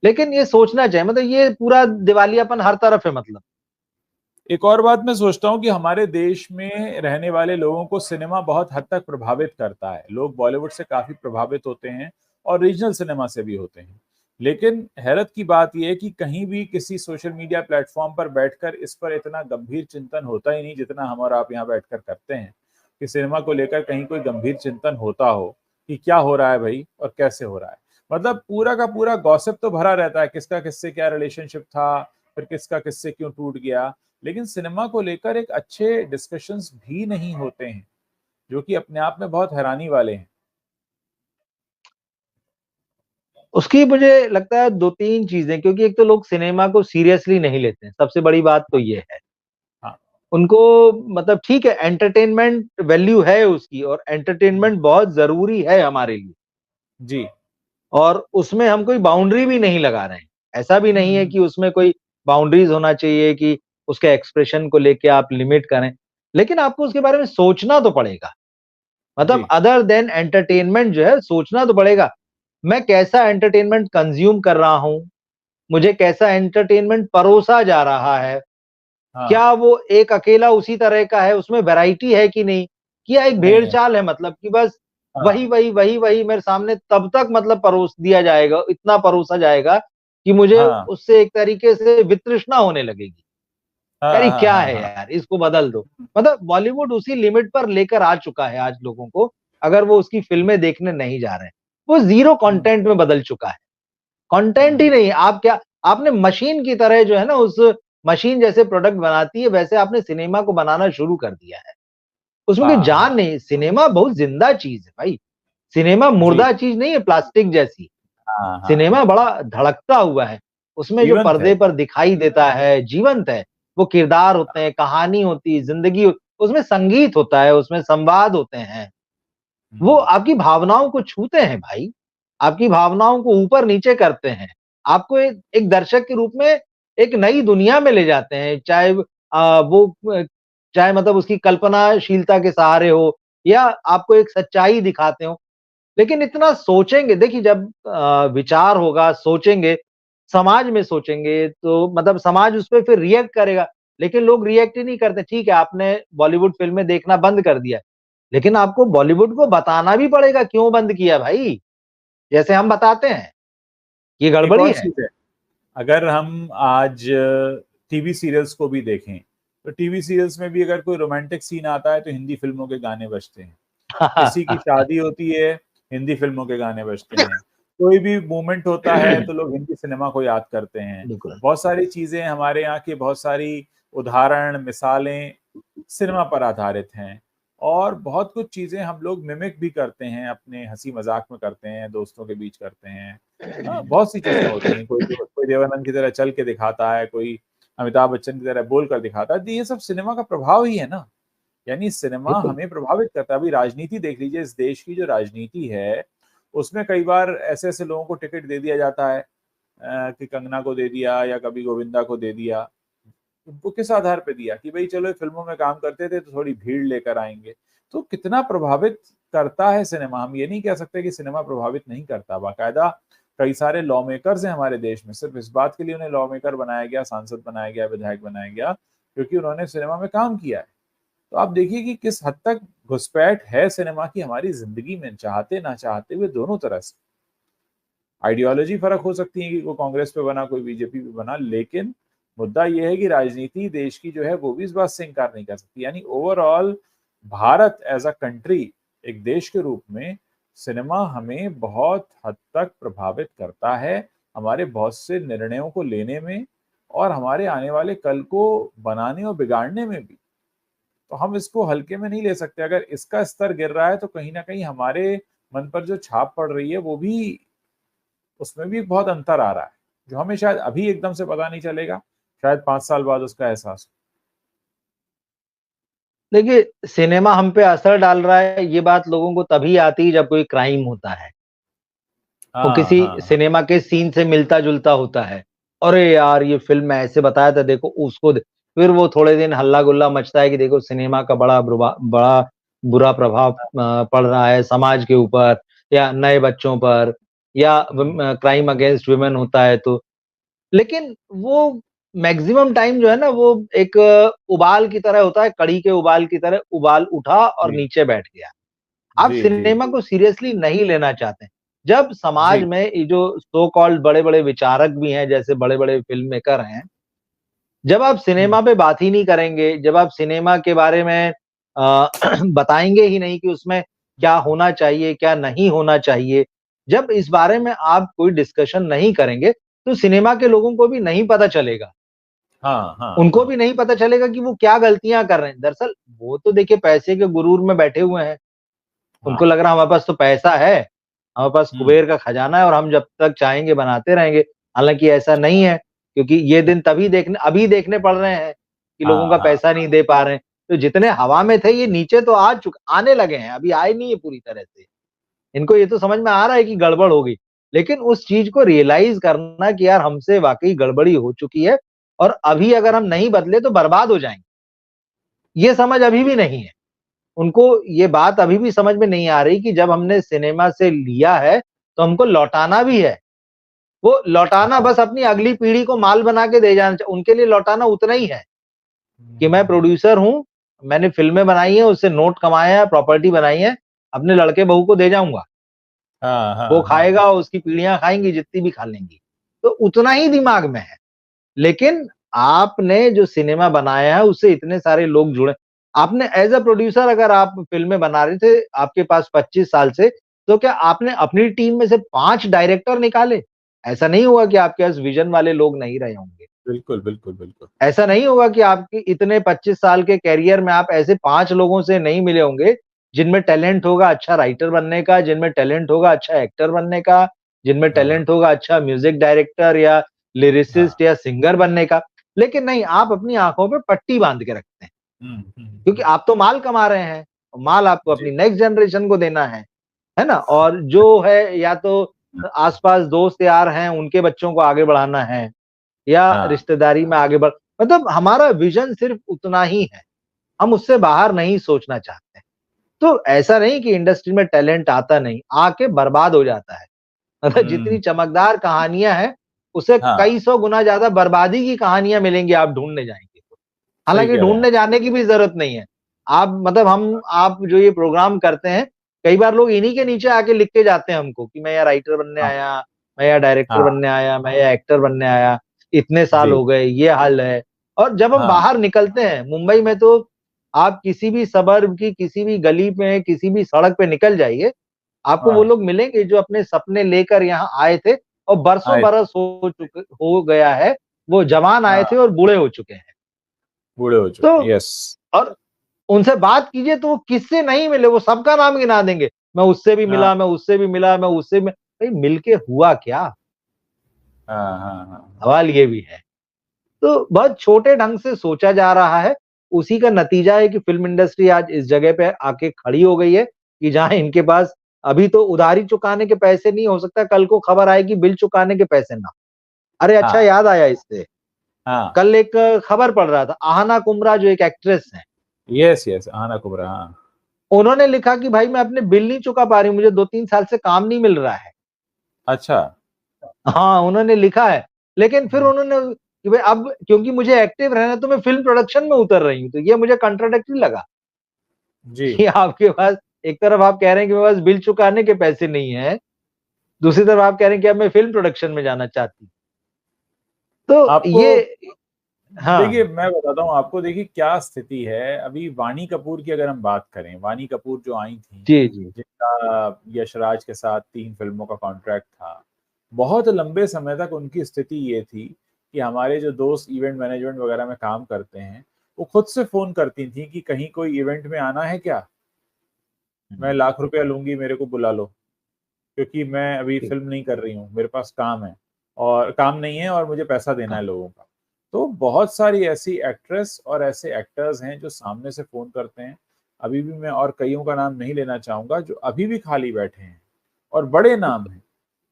[SPEAKER 2] लेकिन ये सोचना चाहिए मतलब ये पूरा दिवालियापन हर तरफ है मतलब।
[SPEAKER 1] एक और बात मैं सोचता हूँ कि हमारे देश में रहने वाले लोगों को सिनेमा बहुत हद तक प्रभावित करता है। लोग बॉलीवुड से काफ़ी प्रभावित होते हैं और रीजनल सिनेमा से भी होते हैं। लेकिन हैरत की बात ये है कि कहीं भी किसी सोशल मीडिया प्लेटफ़ॉर्म पर बैठकर इस पर इतना गंभीर चिंतन होता ही नहीं जितना हम और आप यहाँ बैठकर करते हैं, कि सिनेमा को लेकर कहीं कोई गंभीर चिंतन होता हो, कि क्या हो रहा है भई और कैसे हो रहा है। मतलब पूरा का पूरा गॉसिप तो भरा रहता है, किसका किससे क्या रिलेशनशिप था, फिर किसका किससे क्यों टूट गया। लेकिन सिनेमा को लेकर एक अच्छे डिस्कशंस भी नहीं होते हैं, जो कि अपने आप में बहुत हैरानी वाले हैं।
[SPEAKER 2] उसकी मुझे लगता है 2-3 चीज़ें क्योंकि एक तो लोग सिनेमा को सीरियसली नहीं लेते हैं, सबसे बड़ी बात तो
[SPEAKER 1] हाँ,
[SPEAKER 2] ये है।
[SPEAKER 1] हाँ,
[SPEAKER 2] उनको मतलब ठीक है, एंटरटेनमेंट वैल्यू है उसकी, और एंटरटेनमेंट बहुत जरूरी है हमारे लिए,
[SPEAKER 1] जी।
[SPEAKER 2] और उसमें हम कोई बाउंड्री भी नहीं लगा रहे हैं। ऐसा भी नहीं है
[SPEAKER 1] हम्म।
[SPEAKER 2] कि उसमें कोई बाउंड्रीज होना चाहिए कि उसके एक्सप्रेशन को लेके आप लिमिट करें, लेकिन आपको उसके बारे में सोचना तो पड़ेगा। मतलब
[SPEAKER 1] जी।
[SPEAKER 2] अदर देन एंटरटेनमेंट जो है, सोचना तो पड़ेगा, मैं कैसा एंटरटेनमेंट कंज्यूम कर रहा हूं, मुझे कैसा एंटरटेनमेंट परोसा जा रहा है,
[SPEAKER 1] हाँ।
[SPEAKER 2] क्या वो एक अकेला उसी तरह का है, उसमें वैरायटी है कि नहीं, क्या एक
[SPEAKER 1] नहीं है।
[SPEAKER 2] भेड़-चाल है, मतलब कि बस
[SPEAKER 1] हाँ।
[SPEAKER 2] वही मेरे सामने तब तक मतलब परोस दिया जाएगा, इतना परोसा जाएगा कि मुझे
[SPEAKER 1] हाँ।
[SPEAKER 2] उससे एक तरीके से वितृष्णा होने लगेगी।
[SPEAKER 1] हाँ।
[SPEAKER 2] यार ये
[SPEAKER 1] हाँ।
[SPEAKER 2] क्या
[SPEAKER 1] हाँ।
[SPEAKER 2] है
[SPEAKER 1] हाँ।
[SPEAKER 2] यार, इसको बदल दो। मतलब बॉलीवुड उसी लिमिट पर लेकर आ चुका है आज लोगों को, अगर वो उसकी फ़िल्में देखने नहीं जा रहे हैं। वो ज़ीरो
[SPEAKER 1] हम्म।
[SPEAKER 2] कंटेंट में बदल चुका है। कंटेंट ही
[SPEAKER 1] हम्म।
[SPEAKER 2] नहीं, आप क्या, आपने मशीन की तरह जो है ना, उस मशीन जैसे प्रोडक्ट बनाती है वैसे आपने सिनेमा को बनाना शुरू कर दिया है। उसमें कोई
[SPEAKER 1] हाँ।
[SPEAKER 2] जान
[SPEAKER 1] हाँ।
[SPEAKER 2] नहीं, सिनेमा बहुत जिंदा चीज है भाई। सिनेमा
[SPEAKER 1] जी।
[SPEAKER 2] मुर्दा चीज नहीं है प्लास्टिक जैसी।
[SPEAKER 1] हाँ। हाँ।
[SPEAKER 2] सिनेमा
[SPEAKER 1] हाँ।
[SPEAKER 2] बड़ा धड़कता हुआ है, उसमें जो
[SPEAKER 1] जीवंत है।
[SPEAKER 2] पर्दे पर दिखाई देता है जीवंत है। वो किरदार होते हैं, कहानी होती है, जिंदगी उसमें संगीत होता है, उसमें संवाद होते हैं। वो
[SPEAKER 1] हम्म।
[SPEAKER 2] आपकी भावनाओं को छूते हैं भाई, आपकी भावनाओं को ऊपर नीचे करते हैं, आपको एक दर्शक के रूप में एक नई दुनिया में ले जाते हैं, चाहे वो चाहे मतलब उसकी कल्पनाशीलता के सहारे हो, या आपको एक सच्चाई दिखाते हो। लेकिन इतना सोचेंगे, देखिए जब विचार होगा, सोचेंगे, समाज में सोचेंगे, तो मतलब समाज उस पे फिर रिएक्ट करेगा। लेकिन लोग रिएक्ट ही नहीं करते। ठीक है, आपने बॉलीवुड फ़िल्में देखना बंद कर दिया, लेकिन आपको बॉलीवुड को बताना भी पड़ेगा क्यों बंद किया भाई। जैसे हम बताते हैं, ये
[SPEAKER 1] एक
[SPEAKER 2] गड़बड़ी
[SPEAKER 1] और
[SPEAKER 2] है।
[SPEAKER 1] चीज है, अगर हम आज टीवी सीरियल्स को भी देखें, तो टीवी सीरियल्स में भी अगर कोई रोमांटिक सीन आता है तो हिंदी फिल्मों के गाने बजते हैं। किसी की शादी होती है, हिंदी फिल्मों के गाने बजते हैं। कोई भी मूवमेंट होता है तो लोग हिंदी सिनेमा को याद करते हैं।
[SPEAKER 2] बिल्कुल।
[SPEAKER 1] बहुत सारी चीजें हमारे यहाँ की, बहुत सारी उदाहरण मिसालें सिनेमा पर आधारित हैं। और बहुत कुछ चीजें हम लोग मिमिक भी करते हैं, अपने हंसी मजाक में करते हैं, दोस्तों के बीच करते हैं। बहुत सी चीजें होती हैं, कोई देवानंद की तरह चल के दिखाता है, कोई अमिताभ बच्चन की तरह बोल कर दिखाता है। तो ये सब सिनेमा का प्रभाव ही है ना। यानी सिनेमा
[SPEAKER 2] बिल्कुल।
[SPEAKER 1] हमें प्रभावित करता है। अभी राजनीति देख लीजिए, इस देश की जो राजनीति है उसमें कई बार ऐसे ऐसे लोगों को टिकट दे दिया जाता है, कि कंगना को दे दिया या कभी गोविंदा को दे दिया। उनको किस आधार पे दिया कि भाई चलो ये फिल्मों में काम करते थे तो थोड़ी भीड़ लेकर आएंगे। तो कितना प्रभावित करता है सिनेमा। हम ये नहीं कह सकते कि सिनेमा प्रभावित नहीं करता। बाकायदा कई सारे लॉ मेकर्स हैं हमारे देश में, सिर्फ इस बात के लिए उन्हें लॉ मेकर बनाया गया, सांसद बनाया गया, विधायक बनाया गया क्योंकि उन्होंने सिनेमा में काम किया है। तो आप देखिए कि किस हद तक घुसपैठ है सिनेमा की हमारी जिंदगी में, चाहते ना चाहते हुए दोनों तरह से। आइडियोलॉजी फर्क हो सकती है कि कोई कांग्रेस पे बना, कोई बीजेपी पे बना, लेकिन मुद्दा यह है कि राजनीति देश की जो है वो भी इस बात से इंकार नहीं कर सकती। यानी overall Bharat as a country, एक देश के रूप में सिनेमा हमें बहुत हद तक प्रभावित करता है, हमारे बहुत से निर्णयों को लेने में और हमारे आने वाले कल को बनाने और बिगाड़ने में भी। तो हम इसको हल्के में नहीं ले सकते। अगर इसका स्तर गिर रहा है तो कहीं ना कहीं हमारे मन पर जो छाप पड़ रही है वो भी, उसमें भी बहुत अंतर आ रहा है, जो हमें शायद अभी एकदम से पता नहीं चलेगा, शायद 5 साल बाद उसका एहसास
[SPEAKER 2] देखिए, सिनेमा हम पे असर डाल रहा है, ये बात लोगों को तभी आती है जब कोई क्राइम होता है,
[SPEAKER 1] हो।
[SPEAKER 2] वो
[SPEAKER 1] हाँ।
[SPEAKER 2] किसी
[SPEAKER 1] हाँ। हाँ।
[SPEAKER 2] सिनेमा के सीन से मिलता-जुलता होता है। अरे यार! ये फ़िल्म में ऐसे बताया था, देखो उसको फिर वो थोड़े दिन हल्ला-गुल्ला मचता है कि देखो सिनेमा का बड़ा बुरा प्रभाव पड़ रहा है समाज के ऊपर, या नए बच्चों पर, या
[SPEAKER 1] हम्म।
[SPEAKER 2] क्राइम अगेंस्ट वुमेन होता है तो। लेकिन वो मैक्सिमम टाइम जो है ना, वो एक उबाल की तरह होता है, कढ़ी के उबाल की तरह उबाल उठा और
[SPEAKER 1] जी।
[SPEAKER 2] नीचे बैठ गया। आप
[SPEAKER 1] जी। जी।
[SPEAKER 2] सिनेमा को सीरियसली नहीं लेना चाहते। जब समाज
[SPEAKER 1] जी।
[SPEAKER 2] में ये जो सो कॉल्ड बड़े-बड़े विचारक भी हैं, जैसे बड़े-बड़े फ़िल्म मेकर हैं, जब आप
[SPEAKER 1] हम्म।
[SPEAKER 2] सिनेमा पे बात ही नहीं करेंगे, जब आप सिनेमा के बारे में बताएँगे ही नहीं कि उसमें क्या होना चाहिए, क्या नहीं होना चाहिए, जब इस बारे में आप कोई डिस्कशन नहीं करेंगे, तो सिनेमा के लोगों को भी नहीं पता चलेगा।
[SPEAKER 1] हाँ। हाँ।
[SPEAKER 2] उनको
[SPEAKER 1] हाँ।
[SPEAKER 2] भी नहीं पता चलेगा कि वो क्या गलतियाँ कर रहे हैं। दरअसल वो तो देखिए पैसे के गुरूर में बैठे हुए हैं। उनको
[SPEAKER 1] हाँ।
[SPEAKER 2] लग रहा है हमारे पास तो पैसा है, हमारे पास
[SPEAKER 1] हम्म।
[SPEAKER 2] कुबेर का खजाना है और हम जब तक चाहेंगे बनाते रहेंगे। हालाँकि ऐसा नहीं है, क्योंकि ये दिन तभी देखने अभी देखने पड़ रहे हैं कि लोगों का पैसा नहीं दे पा रहे हैं। तो जितने हवा में थे ये नीचे तो आने लगे हैं, अभी आए नहीं है पूरी तरह से। इनको ये तो समझ में आ रहा है कि गड़बड़ हो गई, लेकिन उस चीज को रियलाइज करना कि यार हमसे वाकई गड़बड़ी हो चुकी है और अभी अगर हम नहीं बदले तो बर्बाद हो जाएंगे, ये समझ अभी भी नहीं है। उनको ये बात अभी भी समझ में नहीं आ रही कि जब हमने सिनेमा से लिया है तो हमको लौटाना भी है। वो लौटाना बस अपनी अगली पीढ़ी को माल बना के दे जाना, उनके लिए लौटाना उतना ही है कि मैं प्रोड्यूसर हूं, मैंने फिल्में बनाई हैं, उससे नोट कमाए हैं, प्रॉपर्टी बनाई है, अपने लड़के बहू को दे जाऊंगा, वो खाएगा, उसकी पीढ़ियां खाएंगी, जितनी भी खा लेंगी। तो उतना ही दिमाग में है। लेकिन आपने जो सिनेमा बनाया है उससे इतने सारे लोग जुड़े। आपने एज अ प्रोड्यूसर अगर आप फिल्में बना रहे थे आपके पास 25 साल से, तो क्या आपने अपनी टीम में से 5 डायरेक्टर निकाले? ऐसा नहीं हुआ कि आपके पास विजन वाले लोग नहीं रहे होंगे।
[SPEAKER 1] बिल्कुल बिल्कुल बिल्कुल।
[SPEAKER 2] ऐसा नहीं होगा कि आपके इतने 25 साल के कैरियर में आप ऐसे 5 लोगों से नहीं मिले होंगे जिनमें टैलेंट होगा अच्छा राइटर बनने का, जिनमें टैलेंट होगा अच्छा एक्टर बनने का, जिनमें टैलेंट होगा अच्छा म्यूजिक डायरेक्टर या लिरिसिस्ट या सिंगर बनने का। लेकिन नहीं, आप अपनी आंखों पे पट्टी बांध के रखते हैं, क्योंकि आप तो माल कमा रहे हैं, माल आपको अपनी नेक्स्ट जनरेशन को देना है ना? और जो है या तो आसपास दोस्त यार हैं उनके बच्चों को आगे बढ़ाना है या रिश्तेदारी में आगे बढ़, मतलब हमारा विजन सिर्फ उतना ही है, हम उससे बाहर नहीं सोचना चाहते। तो ऐसा नहीं कि इंडस्ट्री में टैलेंट आता नहीं, आके बर्बाद हो जाता है। मतलब जितनी चमकदार कहानियां हैं उससे कई सौ गुना ज्यादा बर्बादी की कहानियां मिलेंगी आप ढूंढने जाएंगे तो। हालांकि ढूंढने जाने की भी जरूरत नहीं है। आप मतलब आप जो ये प्रोग्राम करते हैं, कई बार लोग इन्हीं के नीचे आके लिख के जाते हैं हमको कि मैं यहाँ राइटर बनने आया, मैं यहाँ डायरेक्टर बनने आया, मैं यहाँ एक्टर बनने आया, इतने साल हो गए, ये हाल है। और जब हम बाहर निकलते हैं मुंबई में, तो आप किसी भी सबर्ब की किसी भी गली में किसी भी सड़क पे निकल जाइए, आपको वो लोग मिलेंगे जो अपने सपने लेकर यहाँ आए थे और बरसों बरस हो गया है, वो जवान आए थे और बूढ़े हो चुके हैं।
[SPEAKER 1] बूढ़े हो चुके हैं,
[SPEAKER 2] तो
[SPEAKER 1] यस।
[SPEAKER 2] और उनसे बात कीजिए तो वो किससे नहीं मिले, वो सबका नाम गिना देंगे, मैं उससे भी मिला, मैं उससे भी मिला, मैं उससे भी। भाई मिलके हुआ क्या? सवाल ये भी है। तो बहुत छोटे ढंग से सोचा जा रहा है, उसी का नतीजा है कि फिल्म इंडस्ट्री आज इस जगह पे आके खड़ी हो गई है कि जहां इनके पास अभी तो उधारी चुकाने के पैसे नहीं, हो सकता कल को खबर आएगी बिल चुकाने के पैसे ना। अरे अच्छा याद आया इससे, कल एक खबर पढ़ रहा था, आहना कुमरा जो एक एक्ट्रेस है,
[SPEAKER 1] यस यस, आहना कुमरा,
[SPEAKER 2] उन्होंने लिखा कि भाई मैं अपने बिल नहीं चुका पा रही हूँ, मुझे 2-3 साल से काम नहीं मिल रहा है।
[SPEAKER 1] अच्छा।
[SPEAKER 2] हाँ, उन्होंने लिखा है। लेकिन फिर उन्होंने कि भाई अब क्योंकि मुझे एक्टिव रहना तो मैं फिल्म प्रोडक्शन में उतर रही हूँ, तो ये मुझे कॉन्ट्राडिक्टरी लगा
[SPEAKER 1] जी।
[SPEAKER 2] कि आपके पास एक तरफ आप कह रहे हैं कि मेरे पास बिल चुकाने के पैसे नहीं है, दूसरी तरफ आप कह रहे हैं कि अब मैं फिल्म प्रोडक्शन में जाना चाहती। तो
[SPEAKER 1] आपको
[SPEAKER 2] ये
[SPEAKER 1] देखिए मैं बताता हूँ आपको, देखिए क्या स्थिति है। अभी वाणी कपूर की अगर हम बात करें, वाणी कपूर जो आई थी,
[SPEAKER 2] जी जी,
[SPEAKER 1] जिनका यशराज के साथ 3 फिल्मों का कॉन्ट्रैक्ट था, बहुत लंबे समय तक उनकी स्थिति ये थी कि हमारे जो दोस्त इवेंट मैनेजमेंट वगैरह में काम करते हैं, वो खुद से फोन करती थी कि कहीं कोई इवेंट में आना है क्या, मैं लाख रुपया लूंगी, मेरे को बुला लो, क्योंकि मैं अभी फिल्म नहीं कर रही हूँ, मेरे पास काम है और काम नहीं है और मुझे पैसा देना है लोगों का। तो बहुत सारी ऐसी एक्ट्रेस और ऐसे एक्टर्स हैं जो सामने से फोन करते हैं। अभी भी मैं और कईयों का नाम नहीं लेना चाहूंगा जो अभी भी खाली बैठे हैं और बड़े नाम हैं,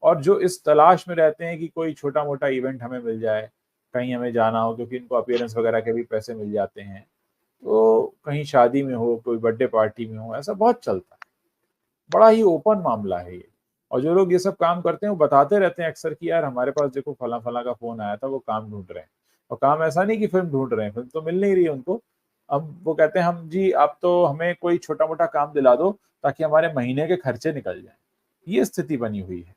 [SPEAKER 1] और जो इस तलाश में रहते हैं कि कोई छोटा मोटा इवेंट हमें मिल जाए, कहीं हमें जाना हो, क्योंकि इनको अपीयरेंस वगैरह के भी पैसे मिल जाते हैं। तो कहीं शादी में हो, कोई बर्थडे पार्टी में हो, ऐसा बहुत चलता है। बड़ा ही ओपन मामला है ये। और जो लोग ये सब काम करते हैं वो बताते रहते हैं अक्सर कि यार हमारे पास देखो फला फला का फोन आया था, वो काम ढूंढ रहे हैं। और काम ऐसा नहीं कि फिल्म ढूंढ रहे हैं, फिल्म तो मिल नहीं रही है उनको। अब वो कहते हैं हम जी आप तो हमें कोई छोटा मोटा काम दिला दो ताकि हमारे महीने के खर्चे निकल जाए। ये स्थिति बनी हुई है।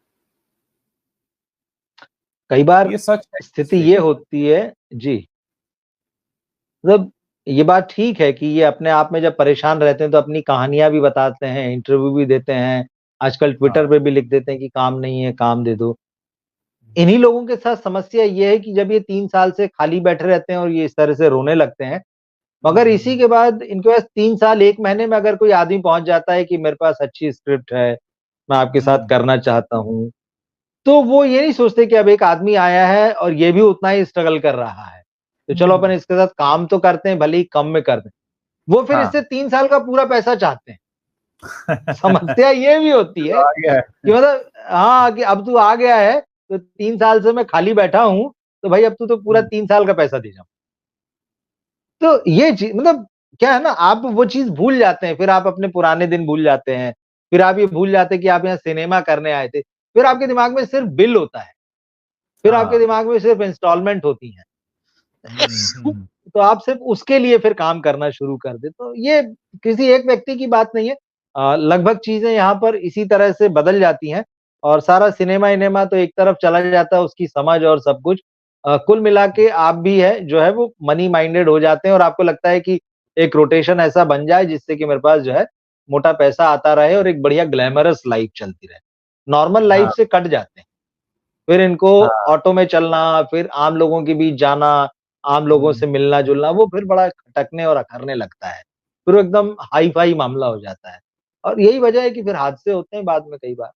[SPEAKER 2] कई बार
[SPEAKER 1] ये सच है
[SPEAKER 2] स्थिति
[SPEAKER 1] industry
[SPEAKER 2] ये
[SPEAKER 1] की।
[SPEAKER 2] होती है जी, मतलब ये बात ठीक है कि ये अपने आप में जब परेशान रहते हैं तो अपनी कहानियां भी बताते हैं, इंटरव्यू भी देते हैं, आजकल ट्विटर
[SPEAKER 1] हाँ।
[SPEAKER 2] पे भी लिख देते हैं कि काम नहीं है, काम दे दो। इन्हीं लोगों के साथ समस्या ये है कि जब ये 3 साल से खाली बैठे रहते हैं और ये इस तरह से रोने लगते हैं, मगर इसी के बाद इनके पास 3 साल 1 महीने में अगर कोई आदमी पहुंच जाता है कि मेरे पास अच्छी स्क्रिप्ट है, मैं आपके साथ करना चाहता हूँ, तो वो ये नहीं सोचते कि अब एक आदमी आया है और ये भी उतना ही स्ट्रगल कर रहा है। तो चलो अपन इसके साथ काम तो करते हैं, भले ही कम में करते हैं। वो फिर
[SPEAKER 1] हाँ।
[SPEAKER 2] इससे 3 साल का पूरा पैसा चाहते हैं। समस्या ये भी होती
[SPEAKER 1] तो
[SPEAKER 2] है
[SPEAKER 1] आ गया है।
[SPEAKER 2] कि मतलब हाँ, कि अब तू आ गया है तो 3 साल से मैं खाली बैठा हूं, तो भाई अब तू तो पूरा 3 साल का पैसा दे जा। तो ये चीज मतलब क्या है ना, आप वो चीज भूल जाते हैं, फिर आप अपने पुराने दिन भूल जाते हैं, फिर आप ये भूल जाते हैं कि आप यहाँ सिनेमा करने आए थे, फिर आपके दिमाग में सिर्फ बिल होता है, फिर आपके
[SPEAKER 1] हाँ।
[SPEAKER 2] दिमाग में सिर्फ इंस्टॉलमेंट होती है।
[SPEAKER 1] हम्म।
[SPEAKER 2] तो आप सिर्फ उसके लिए फिर काम करना शुरू कर दे। तो ये किसी एक व्यक्ति की बात नहीं है, लगभग चीजें यहाँ पर इसी तरह से बदल जाती हैं, और सारा सिनेमा इनेमा तो एक तरफ चला जाता है, उसकी समझ और सब कुछ। कुल मिला के आप भी है जो है वो मनी माइंडेड हो जाते हैं, और आपको लगता है कि एक रोटेशन ऐसा बन जाए जिससे कि मेरे पास जो है मोटा पैसा आता रहे और एक बढ़िया ग्लैमरस लाइफ चलती रहे। नॉर्मल लाइफ
[SPEAKER 1] हाँ।
[SPEAKER 2] से कट जाते हैं, फिर इनको
[SPEAKER 1] हाँ।
[SPEAKER 2] ऑटो में चलना, फिर आम लोगों के बीच जाना, आम लोगों
[SPEAKER 1] हम्म।
[SPEAKER 2] से मिलना-जुलना, वो फिर बड़ा खटकने और अखरने लगता है। फिर वो एकदम हाई-फाई मामला हो जाता है, और यही वजह है कि फिर हादसे होते हैं बाद में कई बार।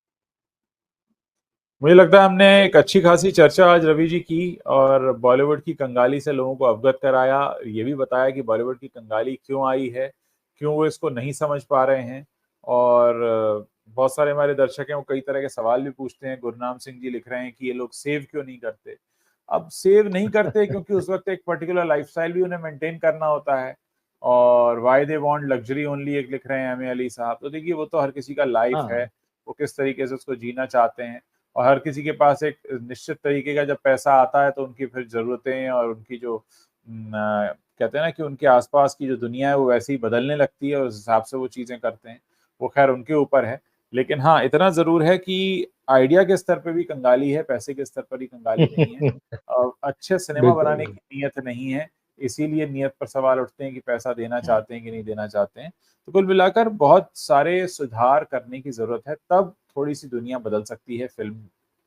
[SPEAKER 1] मुझे लगता है हमने एक अच्छी खासी चर्चा आज रवि जी की, और बॉलीवुड की कंगाली से लोगों को अवगत कराया, ये भी बताया कि बॉलीवुड की कंगाली क्यों आई है, क्यों वो इसको नहीं समझ पा रहे हैं। और बहुत सारे हमारे दर्शक हैं वो कई तरह के सवाल भी पूछते हैं। गुरनाम सिंह जी लिख रहे हैं कि ये लोग सेव क्यों नहीं करते। अब सेव नहीं करते क्योंकि उस वक्त एक पर्टिकुलर लाइफस्टाइल भी उन्हें मेंटेन करना होता है, और why they want luxury only एक लिख रहे हैं एम ए अली साहब। तो देखिए वो तो हर किसी का लाइफ है,
[SPEAKER 2] हाँ,
[SPEAKER 1] वो किस तरीके से उसको जीना चाहते हैं। और हर किसी के पास एक निश्चित तरीके का जब पैसा आता है तो उनकी फिर ज़रूरतें और उनकी जो कहते हैं ना कि उनके आसपास की जो दुनिया है वो वैसे ही बदलने लगती है, और उस हिसाब से वो चीज़ें करते हैं। वो खैर उनके ऊपर है। लेकिन हाँ, इतना ज़रूर है कि आइडिया के स्तर पे भी कंगाली है, पैसे के स्तर पर ही कंगाली नहीं है। अच्छे सिनेमा
[SPEAKER 2] बिल्कुल,
[SPEAKER 1] बनाने की नीयत नहीं है, इसीलिए नीयत पर सवाल उठते हैं कि पैसा देना चाहते हैं कि नहीं देना चाहते हैं। तो कुल मिलाकर बहुत सारे सुधार करने की ज़रूरत है, तब थोड़ी-सी दुनिया बदल सकती है फ़िल्म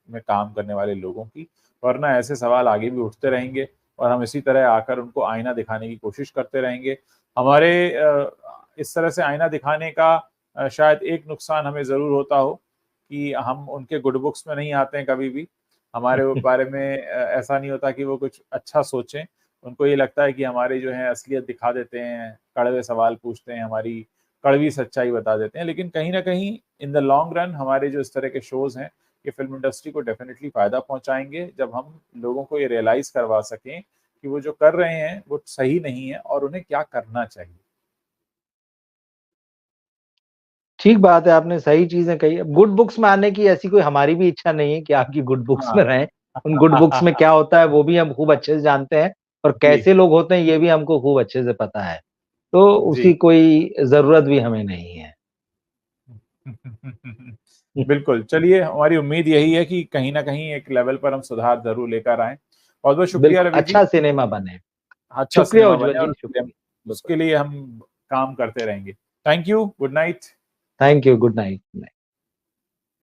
[SPEAKER 1] में काम करने वाले लोगों की, वरना ऐसे सवाल आगे भी उठते रहेंगे और हम इसी तरह आकर उनको आईना दिखाने की कोशिश करते रहेंगे। हमारे इस तरह से आईना दिखाने का शायद एक नुकसान हमें ज़रूर होता हो कि हम उनके गुड बुक्स में नहीं आते हैं कभी भी। हमारे वो बारे में ऐसा नहीं होता कि वो कुछ अच्छा सोचें। उनको ये लगता है कि हमारी जो है असलियत दिखा देते हैं, कड़वे सवाल पूछते हैं, हमारी कड़वी सच्चाई बता देते हैं। लेकिन कहीं न कहीं इन द लॉन्ग रन हमारे जो इस तरह के शोज़ हैं, ये फ़िल्म इंडस्ट्री को डेफ़िनिटली फ़ायदा पहुँचाएँगे, जब हम लोगों को ये रियलाइज़ करवा सकें कि वो जो कर रहे हैं, वो सही नहीं है और उन्हें क्या करना चाहिए।
[SPEAKER 2] ठीक बात है, आपने सही चीज़ें कही है। गुड बुक्स में आने की ऐसी कोई हमारी भी इच्छा नहीं है कि आपकी गुड बुक्स
[SPEAKER 1] हाँ।
[SPEAKER 2] में रहें। उन गुड बुक्स में क्या होता है वो भी हम खूब अच्छे से जानते हैं, और
[SPEAKER 1] जी,
[SPEAKER 2] कैसे लोग होते हैं ये भी हमको खूब अच्छे से पता है। तो
[SPEAKER 1] जी।
[SPEAKER 2] उसकी कोई ज़रूरत भी हमें नहीं है।
[SPEAKER 1] बिल्कुल, चलिए हमारी उम्मीद यही है कि कहीं न कहीं एक लेवल पर हम सुधार ज़रूर लेकर आएँ। बहुत-बहुत शुक्रिया
[SPEAKER 2] बिल्कुल,
[SPEAKER 1] रवि जी।
[SPEAKER 2] अच्छा सिनेमा बने।
[SPEAKER 1] अच्छा
[SPEAKER 2] शुक्रिया
[SPEAKER 1] सिनेमा
[SPEAKER 2] उज्ज्वल
[SPEAKER 1] बने और
[SPEAKER 2] जी, शुक्रिया। बिल्कुल।
[SPEAKER 1] उसके लिए हम काम करते रहेंगे। Thank you, good night.
[SPEAKER 2] Thank you, good night.